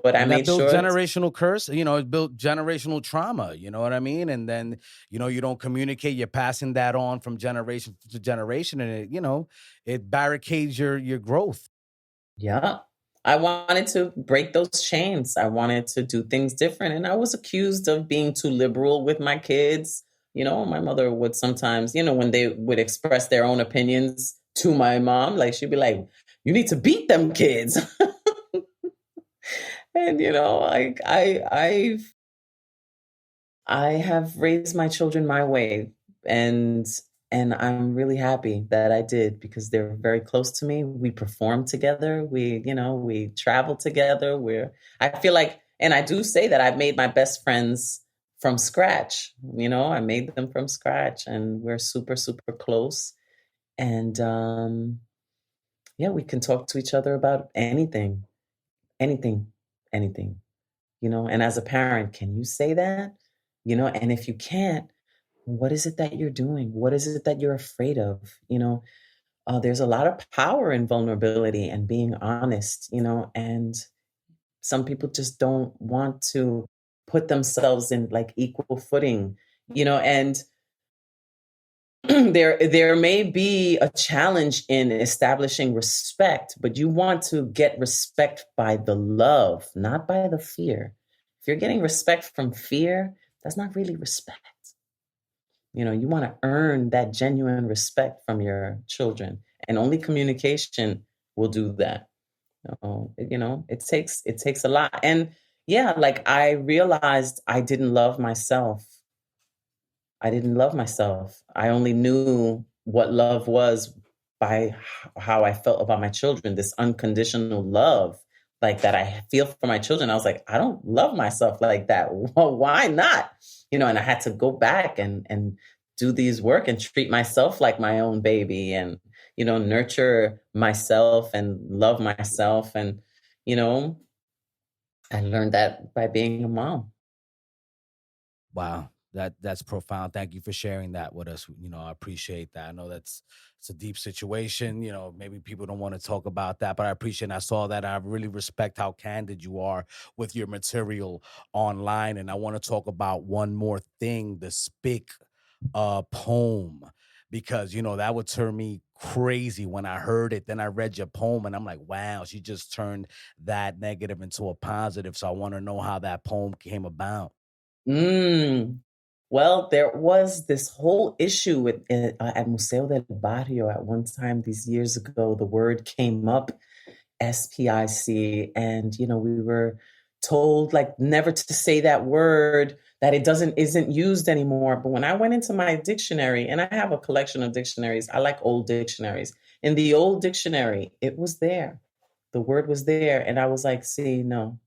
But I made sure generational curse, it built generational trauma, you know what I mean? And then, you don't communicate, you're passing that on from generation to generation, and it barricades your growth. Yeah. I wanted to break those chains. I wanted to do things different. And I was accused of being too liberal with my kids. My mother would sometimes, when they would express their own opinions to my mom, like she'd be like, you need to beat them kids. And like I have raised my children my way, and I'm really happy that I did, because they're very close to me. We perform together. We travel together. I feel like, and I do say that I've made my best friends from scratch. I made them from scratch, and we're super, super close. And we can talk to each other about anything. And as a parent, can you say that? And if you can't, what is it that you're doing? What is it that you're afraid of? There's a lot of power in vulnerability and being honest, and some people just don't want to put themselves in like equal footing, and there may be a challenge in establishing respect, but you want to get respect by the love, not by the fear. If you're getting respect from fear, that's not really respect. You want to earn that genuine respect from your children, and only communication will do that. It takes a lot. And like I realized I didn't love myself. I only knew what love was by how I felt about my children, this unconditional love like that I feel for my children. I was like, I don't love myself like that. Well, why not? And I had to go back and do these work and treat myself like my own baby, and, nurture myself and love myself. And, I learned that by being a mom. Wow. That's profound. Thank you for sharing that with us. I appreciate that. I know it's a deep situation. Maybe people don't want to talk about that, but I appreciate and I saw that. I really respect how candid you are with your material online. And I want to talk about one more thing, the Spick poem, because, that would turn me crazy when I heard it. Then I read your poem and I'm like, wow, she just turned that negative into a positive. So I want to know how that poem came about. Well, there was this whole issue at Museo del Barrio at one time these years ago. The word came up, SPIC, and we were told like never to say that word, that it isn't used anymore. But when I went into my dictionary, and I have a collection of dictionaries, I like old dictionaries. In the old dictionary, it was there. The word was there, and I was like, see, no.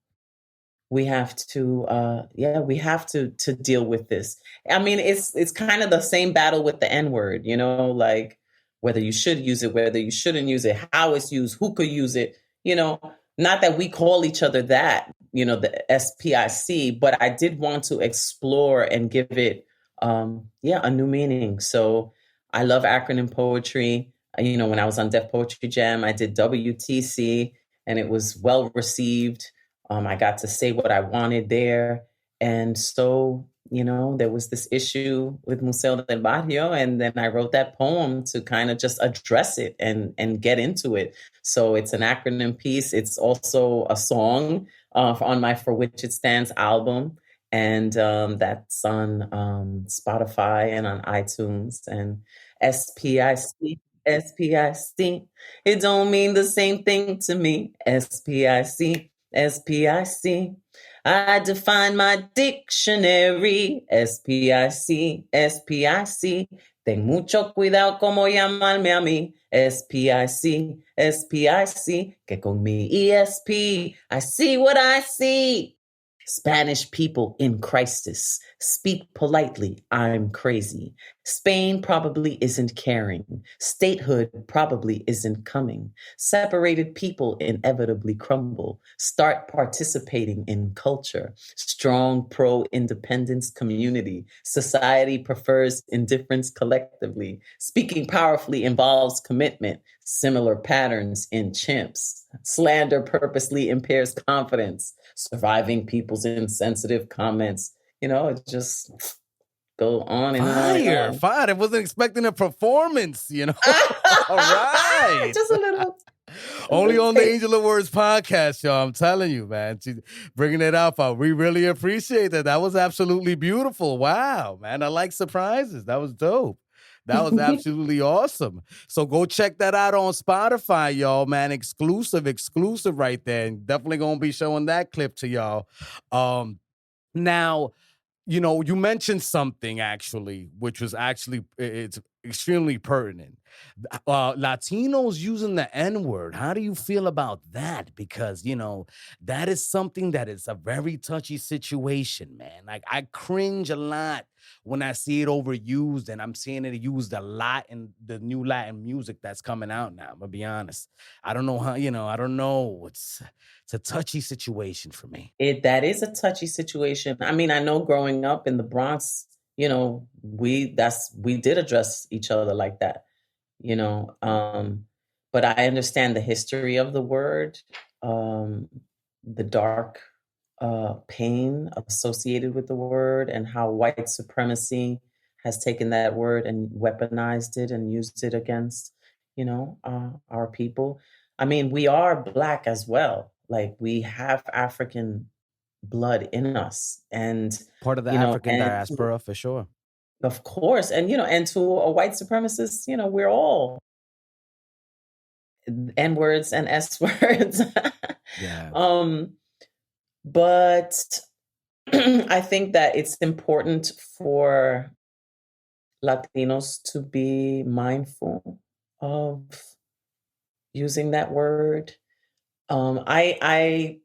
We have to, to deal with this. I mean, it's kind of the same battle with the N-word, like whether you should use it, whether you shouldn't use it, how it's used, who could use it, not that we call each other that, the SPIC, but I did want to explore and give it, a new meaning. So I love acronym poetry. When I was on Def Poetry Jam, I did WTC, and it was well received. I got to say what I wanted there. And so, there was this issue with Museo del Barrio, and then I wrote that poem to kind of just address it and get into it. So it's an acronym piece. It's also a song on my For Which It Stands album. And that's on Spotify and on iTunes. And SPIC. SPIC. It don't mean the same thing to me. SPIC. SPIC. I define my dictionary. SPIC. SPIC. Ten mucho cuidado como llamarme a mí. SPIC. SPIC. Que con mi ESP I see what I see. Spanish people in crisis. Speak politely, I'm crazy. Spain probably isn't caring. Statehood probably isn't coming. Separated people inevitably crumble. Start participating in culture. Strong pro-independence community. Society prefers indifference collectively. Speaking powerfully involves commitment. Similar patterns in chimps. Slander purposely impairs confidence. Surviving people's insensitive comments. It just go on and on and on. Fire. I wasn't expecting a performance, All right. Just a little. Only on the Angel of Words podcast, y'all. I'm telling you, man. She's bringing it up. We really appreciate that. That was absolutely beautiful. Wow, man. I like surprises. That was dope. That was absolutely awesome. So go check that out on Spotify, y'all, man. Exclusive right there. And definitely going to be showing that clip to y'all. Now, you mentioned something actually, which was actually, it's extremely pertinent. Latinos using the N-word. How do you feel about that? Because, that is something that is a very touchy situation, man. Like, I cringe a lot when I see it overused, and I'm seeing it used a lot in the new Latin music that's coming out now. I'm gonna be honest. I don't know how, I don't know. It's a touchy situation for me. That is a touchy situation. I mean, I know growing up in the Bronx, we did address each other like that, but I understand the history of the word, the dark pain associated with the word, and how white supremacy has taken that word and weaponized it and used it against, our people. I mean, we are Black as well. Like, we have African blood in us, and part of the African diaspora, for sure. Of course. And, and to a white supremacist, we're all N-words and S-words. Yeah. But I think that it's important for Latinos to be mindful of using that word. I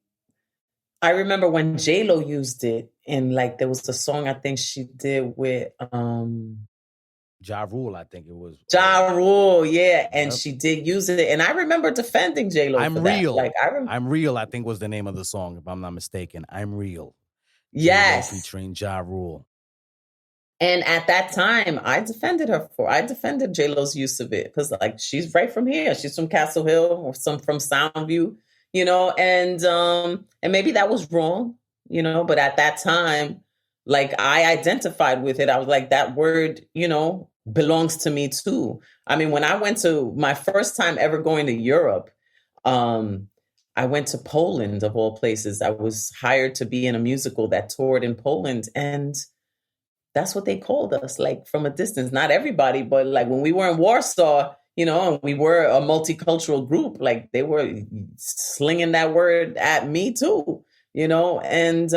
remember when J-Lo used it, and like there was a song I think she did with Ja Rule, I think it was. Ja Rule, yeah, and she did use it, and I remember defending J-Lo. I'm for Real. That. Like I'm Real, I think was the name of the song, if I'm not mistaken. I'm Real. Yes, J-Lo featuring Ja Rule. And at that time, I defended J-Lo's use of it, because like she's right from here. She's from Castle Hill, or from Soundview, and maybe that was wrong, but at that time, like, I identified with it. I was like, that word, belongs to me too. I mean, when I went to my first time ever going to Europe, I went to Poland, of all places. I was hired to be in a musical that toured in Poland, and that's what they called us, like, from a distance. Not everybody, but like when we were in Warsaw, and we were a multicultural group, like they were slinging that word at me too, and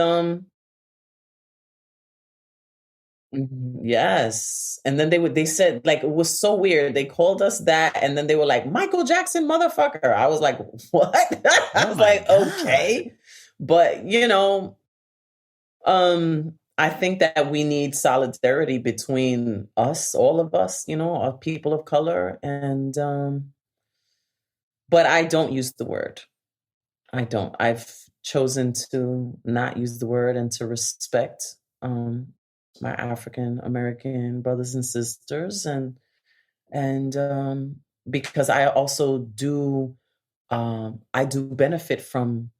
yes. And then they said, like, it was so weird. They called us that, and then they were like, Michael Jackson, motherfucker. I was like, what? I was like, God. Okay. But, I think that we need solidarity between us, all of us, people of color. And, but I don't use the word. I don't. I've chosen to not use the word and to respect, my African American brothers and sisters, and because I also do, I do benefit from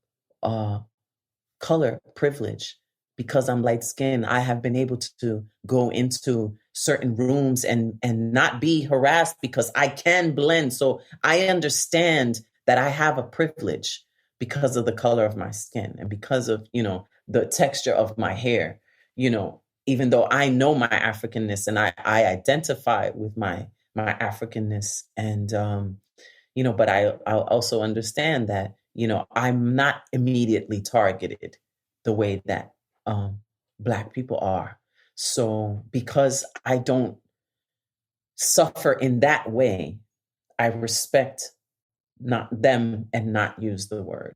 color privilege. Because I'm light skinned, I have been able to go into certain rooms and not be harassed, because I can blend. So I understand that I have a privilege because of the color of my skin, and because of, the texture of my hair, even though I know my Africanness, and I identify with my Africanness, and, but I also understand that, I'm not immediately targeted the way that Black people are. So because I don't suffer in that way, I respect not them and not use the word.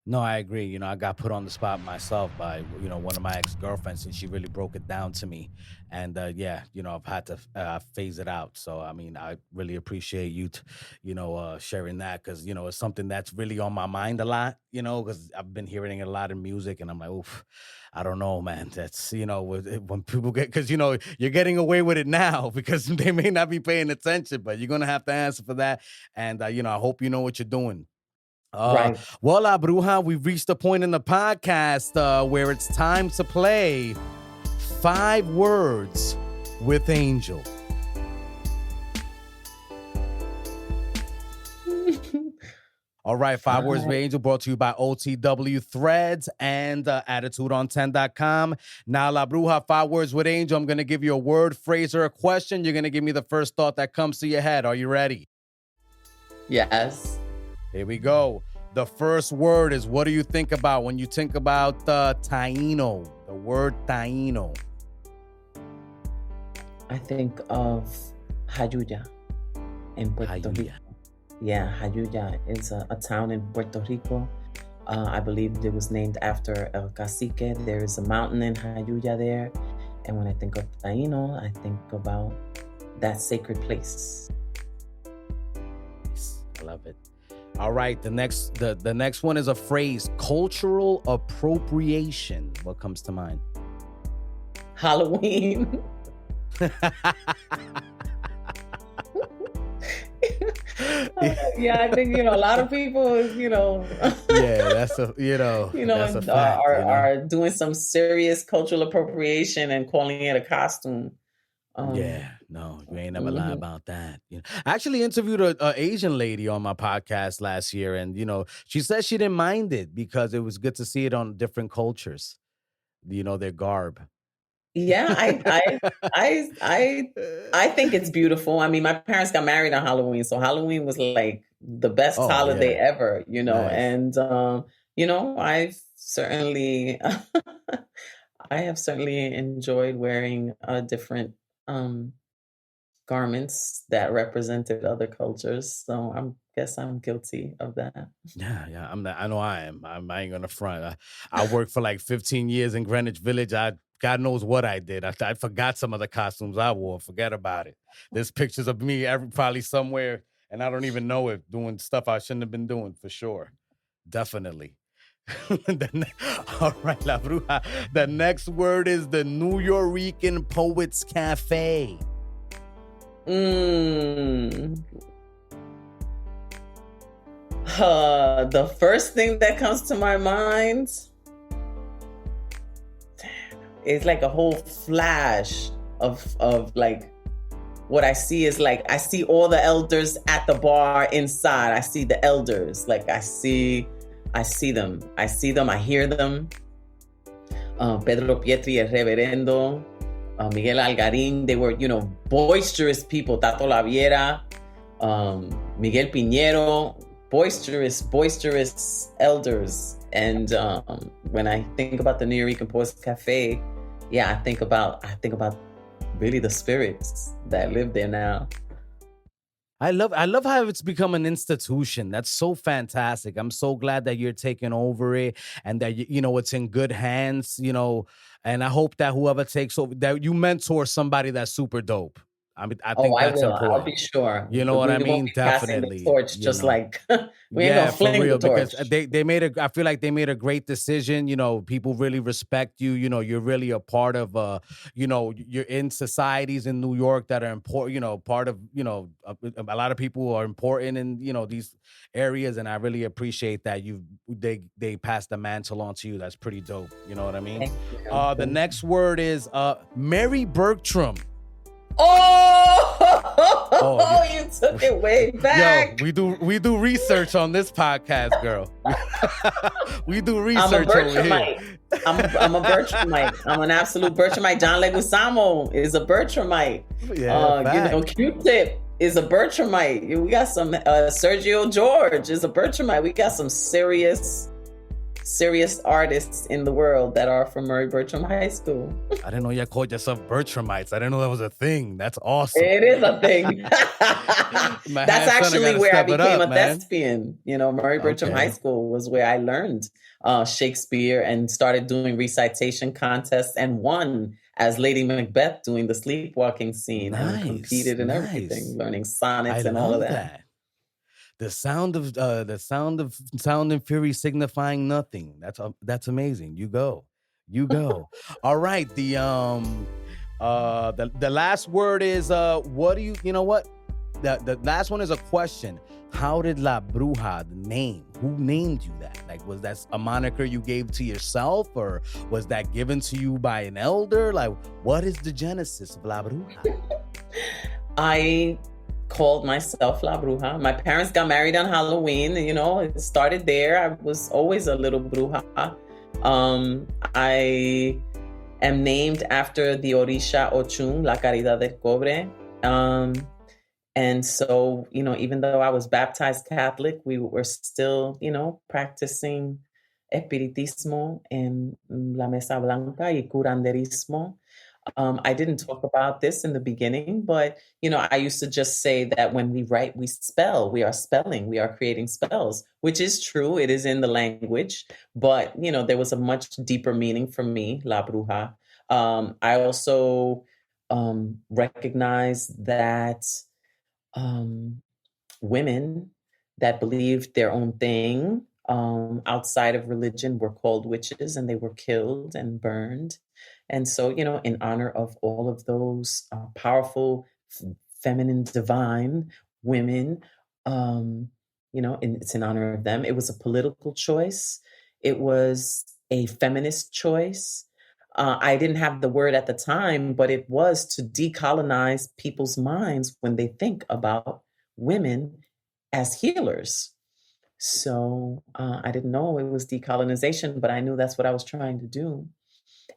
No, I agree. I got put on the spot myself by, one of my ex-girlfriends, and she really broke it down to me. And yeah, I've had to phase it out. So, I mean, I really appreciate you, sharing that because, it's something that's really on my mind a lot, because I've been hearing it a lot in music and I'm like, oof, I don't know, man. That's, when people get, because, you're getting away with it now because they may not be paying attention, but you're going to have to answer for that. And, I hope you know what you're doing. Right. Well, La Bruja, we've reached a point in the podcast where it's time to play 5 Words with Angel. All right, 5 Words with Angel brought to you by OTW Threads and AttitudeOn10.com. Now, La Bruja, 5 Words with Angel. I'm going to give you a word, phrase, or a question. You're going to give me the first thought that comes to your head. Are you ready? Yes. Here we go. The first word is, what do you think about when you think about Taíno? The word Taíno. I think of Jayuya in Puerto Rico. Yeah, Jayuya is a town in Puerto Rico. I believe it was named after El Cacique. There is a mountain in Jayuya there. And when I think of Taíno, I think about that sacred place. I love it. All right, the next one is a phrase, cultural appropriation. What comes to mind? Halloween. Yeah, I think a lot of people, yeah, that's a that's a fact, are doing some serious cultural appropriation and calling it a costume. Yeah, no, you ain't never lie about that. I actually interviewed a Asian lady on my podcast last year, and she said she didn't mind it because it was good to see it on different cultures. Their garb. Yeah, I think it's beautiful. I mean, my parents got married on Halloween, so Halloween was like the best holiday ever, nice. And I've certainly I have certainly enjoyed wearing different garments that represented other cultures. So I guess I'm guilty of that. Yeah. I know I am. I ain't gonna front. I worked for like 15 years in Greenwich Village. God knows what I did. I forgot some of the costumes I wore. Forget about it. There's pictures of me probably somewhere, and I don't even know it, doing stuff I shouldn't have been doing for sure. Definitely. All right, La Bruja. The next word is the NUYORICAN Poets Cafe. The first thing that comes to my mind is like a whole flash of like what I see is like I see all the elders at the bar inside. I see the elders, like I see them. I hear them. Pedro Pietri, El Reverendo, Miguel Algarín, they were, boisterous people. Tato Laviera, Miguel Piñero, boisterous elders. And when I think about the NUYORICAN Poets Cafe, I think about really the spirits that live there now. I love how it's become an institution. That's so fantastic. I'm so glad that you're taking over it and that it's in good hands, and I hope that whoever takes over, that you mentor somebody that's super dope. I mean, I think that's important. I'll be sure. You know what I mean? Definitely. The torch, just like we ain't gonna fling the torch. Because I feel like they made a great decision. People really respect you. You're really a part of you're in societies in New York that are important, part of, a lot of people are important in, these areas. And I really appreciate that they passed the mantle on to you. That's pretty dope. You know what I mean? The next word is Mary Bertram. Oh, you took it way back. Yo, we do research on this podcast, girl. We do research over here. I'm a Bertramite. I'm an absolute Bertramite. John Leguizamo is a Bertramite. Yeah, Q-Tip is a Bertramite. We got some Sergio George is a Bertramite. We got some serious serious artists in the world that are from Murray Bertram High School. I didn't know you called yourself Bertramites. I didn't know that was a thing. That's awesome. It is a thing. That's actually where I became a thespian. You know, Murray Bertram High School was where I learned Shakespeare and started doing recitation contests and won as Lady Macbeth doing the sleepwalking scene and competed in everything, learning sonnets and all of that. The sound sound and fury signifying nothing. That's amazing. You go. All right. The last word is what do you know what? The last one is a question. How did La Bruja, the name? Who named you that? Like, was that a moniker you gave to yourself, or was that given to you by an elder? Like, what is the genesis of La Bruja? I called myself La Bruja. My parents got married on Halloween. You know, it started there. I was always a little bruja. I am named after the Orisha Ochun, La Caridad del Cobre. And so, you know, even though I was baptized Catholic, we were still, you know, practicing espiritismo en la Mesa Blanca y curanderismo. I didn't talk about this in the beginning, but, you know, I used to just say that when we write, we spell, we are spelling, we are creating spells, which is true. It is in the language, but, you know, there was a much deeper meaning for me, La Bruja. I also recognize that women that believed their own thing outside of religion were called witches, and they were killed and burned. And so, you know, in honor of all of those powerful, feminine, divine women, you know, it's in honor of them. It was a political choice. It was a feminist choice. I didn't have the word at the time, but it was to decolonize people's minds when they think about women as healers. So I didn't know it was decolonization, but I knew that's what I was trying to do.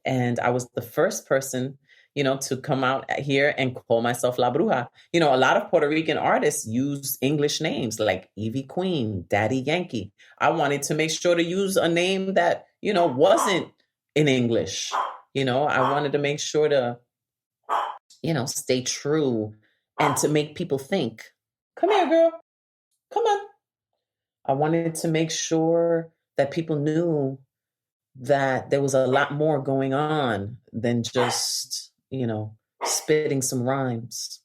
And I was the first person, you know, to come out here and call myself La Bruja. You know, a lot of Puerto Rican artists use English names like Evie Queen, Daddy Yankee. I wanted to make sure to use a name that, you know, wasn't in English. You know, I wanted to make sure to, you know, stay true and to make people think. Come here, girl. Come on. I wanted to make sure that people knew that there was a lot more going on than just, you know, spitting some rhymes.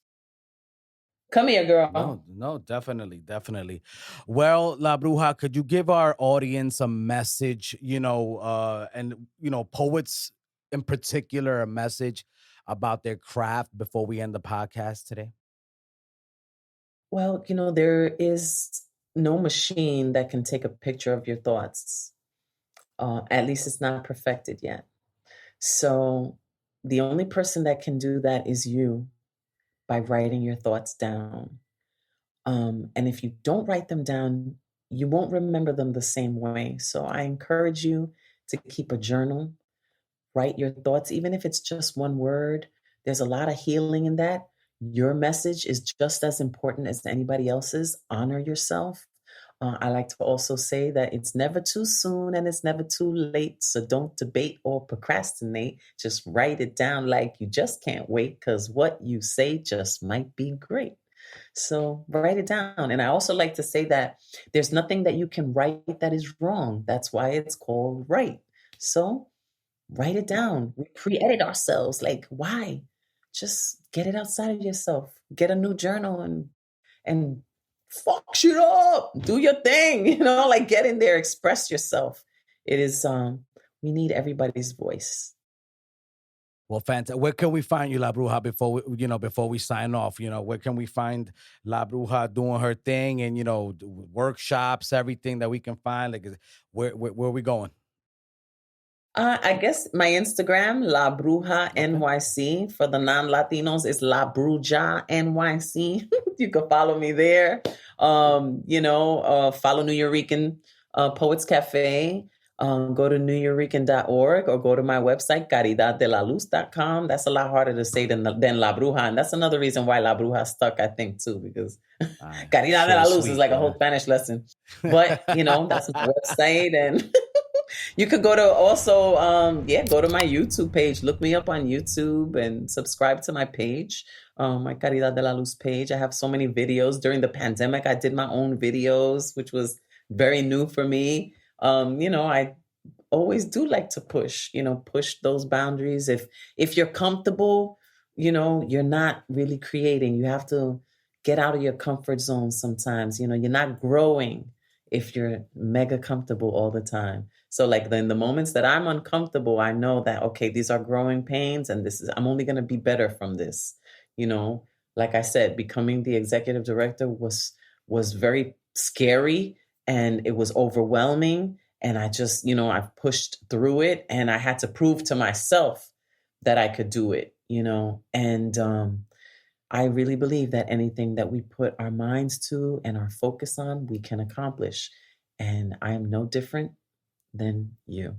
Come here, girl. No, definitely. Well, La Bruja, could you give our audience a message, you know, and, you know, poets in particular, a message about their craft before we end the podcast today? Well, you know, there is no machine that can take a picture of your thoughts. At least it's not perfected yet. So the only person that can do that is you, by writing your thoughts down. And if you don't write them down, you won't remember them the same way. So I encourage you to keep a journal, write your thoughts, even if it's just one word. There's a lot of healing in that. Your message is just as important as anybody else's. Honor yourself. I like to also say that it's never too soon and it's never too late. So don't debate or procrastinate. Just write it down like you just can't wait, because what you say just might be great. So write it down. And I also like to say that there's nothing that you can write that is wrong. That's why it's called right. So write it down. We created ourselves. Like, why? Just get it outside of yourself. Get a new journal and fuck shit up. Do your thing. You know, like, get in there, express yourself. It is, we need everybody's voice. Well, fantastic. Where can we find you, La Bruja, before we sign off? You know, where can we find La Bruja doing her thing, and, you know, workshops, everything that we can find? Like, where are we going? I guess my Instagram, La Bruja NYC. For the non-Latinos, it's La Bruja NYC. You can follow me there. Follow NUYORICAN Poets Cafe. Go to NUYORICAN.org or go to my website, CaridadDeLaLuz.com. That's a lot harder to say than La Bruja. And that's another reason why La Bruja stuck, I think, too, because Caridad de la Luz is like a whole Spanish lesson. But, you know, that's my website. And You could go to also, go to my YouTube page. Look me up on YouTube and subscribe to my page, my Caridad de la Luz page. I have so many videos. During the pandemic, I did my own videos, which was very new for me. I always do like to push those boundaries. If you're comfortable, you're not really creating. You have to get out of your comfort zone sometimes. You're not growing if you're mega comfortable all the time. So like in the moments that I'm uncomfortable, I know that, okay, these are growing pains and I'm only going to be better from this. Like I said, becoming the executive director was very scary and it was overwhelming. And I just, I pushed through it and I had to prove to myself that I could do it, and I really believe that anything that we put our minds to and our focus on, we can accomplish. And I am no different than you.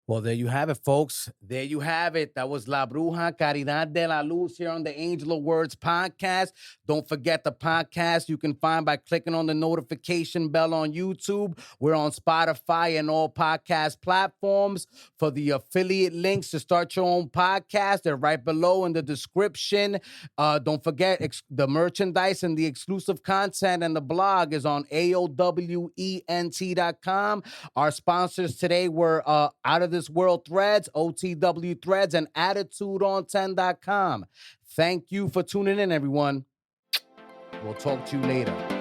Well, there you have it, folks. There you have it. That was La Bruja Caridad de la Luz here on the Angel of Words podcast. Don't forget the podcast you can find by clicking on the notification bell on YouTube. We're on Spotify and all podcast platforms. For the affiliate links to start your own podcast, they're right below in the description. Don't forget the merchandise and the exclusive content and the blog is on AOWENT.com. Our sponsors today were Out of This World Threads, OTW Threads, and AttitudeOn10.com. Thank you for tuning in, everyone. We'll talk to you later.